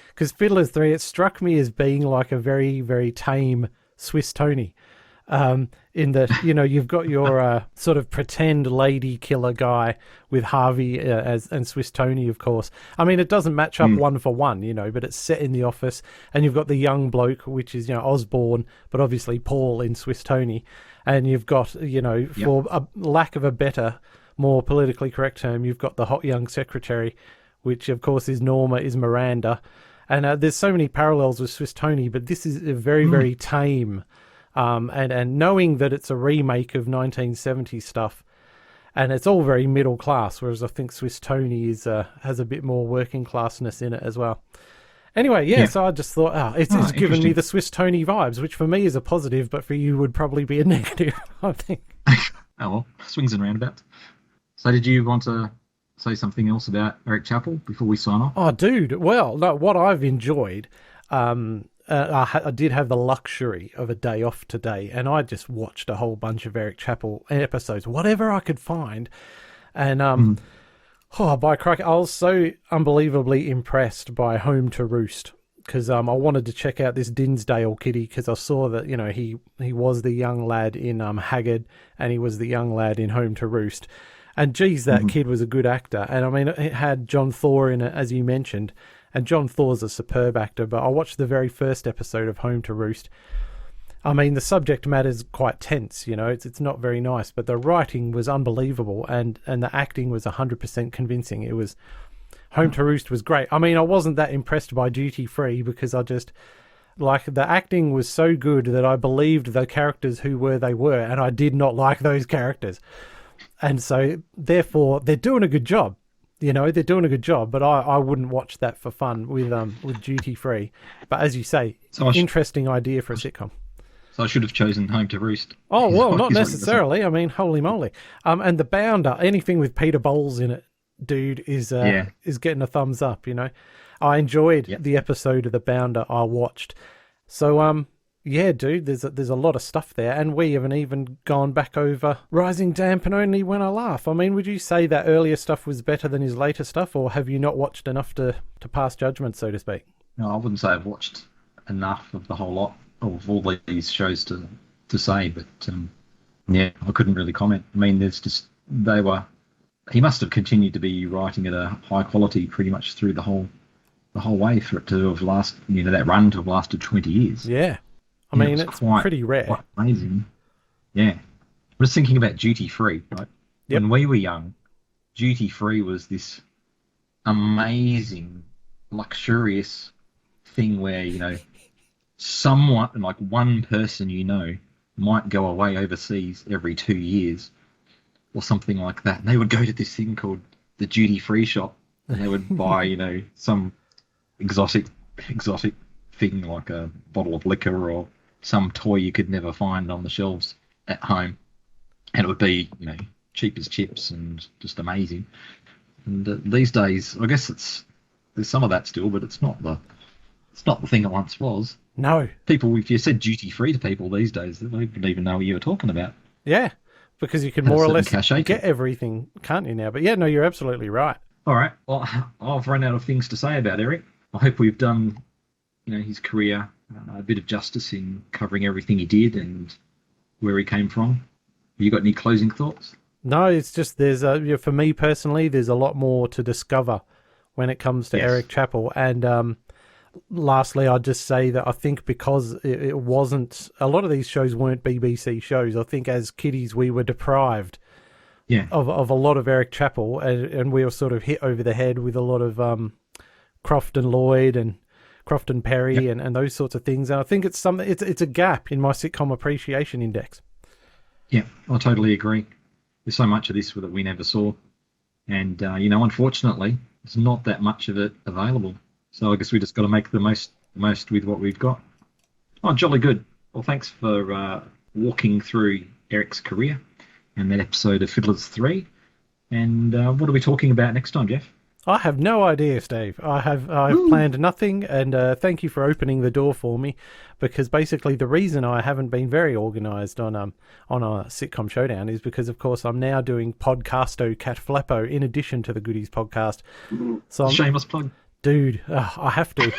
because Fiddlers 3, it struck me as being like a very, very tame Swiss Tony. In that, you've got your sort of pretend lady killer guy with Harvey and Swiss Tony, of course. I mean, it doesn't match up one for one, but it's set in the office, and you've got the young bloke, which is, Osborne, but obviously Paul in Swiss Tony. And you've got, for a lack of a better, more politically correct term, you've got the hot young secretary, which of course is Norma, is Miranda. And there's so many parallels with Swiss Tony, but this is a very, very tame. And knowing that it's a remake of 1970s stuff, and it's all very middle class, whereas I think Swiss Tony has a bit more working classness in it as well. Anyway, so I just thought, it's given me the Swiss Tony vibes, which for me is a positive, but for you would probably be a negative, I think. Oh, well, swings and roundabouts. So did you want to say something else about Eric Chappell before we sign off? Oh, dude, well, no, what I've enjoyed... I did have the luxury of a day off today, and I just watched a whole bunch of Eric Chappell episodes, whatever I could find. And, by crikey, I was so unbelievably impressed by Home to Roost, because I wanted to check out this Dinsdale kitty, because I saw that, he was the young lad in Haggard, and he was the young lad in Home to Roost. And, geez, that kid was a good actor. And, I mean, it had John Thor in it, as you mentioned. And John Thor's a superb actor, but I watched the very first episode of Home to Roost. I mean, the subject matter's quite tense, it's not very nice, but the writing was unbelievable, and the acting was 100% convincing. It was... Home to Roost was great. I mean, I wasn't that impressed by Duty Free, because I just... the acting was so good that I believed the characters who they were, and I did not like those characters. And so, therefore, they're doing a good job. They're doing a good job, but I wouldn't watch that for fun with Duty Free. But as you say, interesting idea for a sitcom. So I should have chosen Home to Roost. Oh, well, not necessarily. I mean, holy moly. And The Bounder, anything with Peter Bowles in it, dude, is getting a thumbs up, I enjoyed the episode of The Bounder I watched. So, yeah, dude, there's a lot of stuff there, and we haven't even gone back over Rising Damp and Only When I Laugh. I mean, would you say that earlier stuff was better than his later stuff, or have you not watched enough to pass judgment, so to speak? No, I wouldn't say I've watched enough of the whole lot of all these shows to say, but I couldn't really comment. I mean, he must have continued to be writing at a high quality pretty much through the whole way for it to have that run to have lasted 20 years. Yeah. I mean, it's pretty rare. Quite amazing. Yeah. I was thinking about Duty Free, right? Yep. When we were young, Duty Free was this amazing, luxurious thing where, someone, like one person might go away overseas every 2 years or something like that. And they would go to this thing called the Duty Free shop, and they would buy, some exotic thing like a bottle of liquor or some toy you could never find on the shelves at home, and it would be cheap as chips and just amazing. And these days, I guess there's some of that still, but it's not the thing it once was. No, people, if you said Duty Free to people these days, they wouldn't even know what you were talking about. Yeah, because you can more or less get everything, can't you now? But yeah, no, you're absolutely right. All right, well, I've run out of things to say about Eric. I hope we've done his career a bit of justice in covering everything he did and where he came from. Have you got any closing thoughts? No, it's just for me personally, there's a lot more to discover when it comes to Eric Chappell. And lastly, I'd just say that I think because it wasn't, a lot of these shows weren't BBC shows. I think as kiddies we were deprived of a lot of Eric Chappell, and we were sort of hit over the head with a lot of Crofton Lloyd and Crofton Perry and those sorts of things. And I think it's a gap in my sitcom appreciation index. Yeah, I totally agree. There's so much of this that we never saw. And, unfortunately, there's not that much of it available. So I guess we just got to make the most with what we've got. Oh, jolly good. Well, thanks for walking through Eric's career and that episode of Fiddlers 3. And what are we talking about next time, Jeff? I have no idea, Steve. I've planned nothing, and thank you for opening the door for me, because basically the reason I haven't been very organised on a Sitcom Showdown is because, of course, I'm now doing Podcasto Cat Flappo in addition to the Goodies podcast. So shameless plug. Dude, I have to.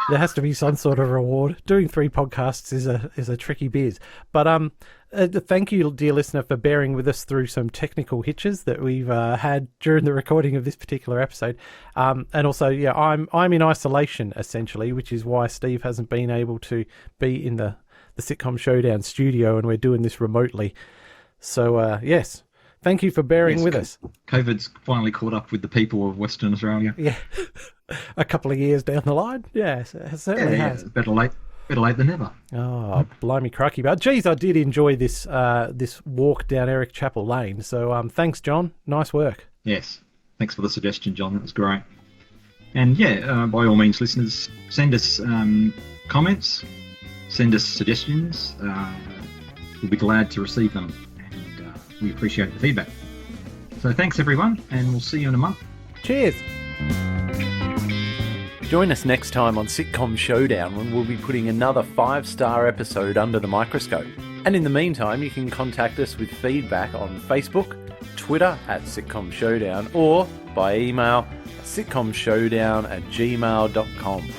There has to be some sort of reward. Doing 3 podcasts is a tricky biz. But thank you, dear listener, for bearing with us through some technical hitches that we've had during the recording of this particular episode. And also, I'm in isolation, essentially, which is why Steve hasn't been able to be in the Sitcom Showdown studio, and we're doing this remotely. So, yes, thank you for bearing with us. COVID's finally caught up with the people of Western Australia. Yeah. A couple of years down the line. Yes, it certainly has. Better late than never. Oh, blimey crikey. But geez, I did enjoy this walk down Eric Chappell Lane. So thanks, John. Nice work. Yes. Thanks for the suggestion, John. That was great. And by all means, listeners, send us comments, send us suggestions. We'll be glad to receive them, and we appreciate the feedback. So thanks, everyone, and we'll see you in a month. Cheers. Join us next time on Sitcom Showdown, when we'll be putting another 5-star episode under the microscope. And in the meantime, you can contact us with feedback on Facebook, Twitter @Sitcom Showdown, or by email sitcomshowdown@gmail.com.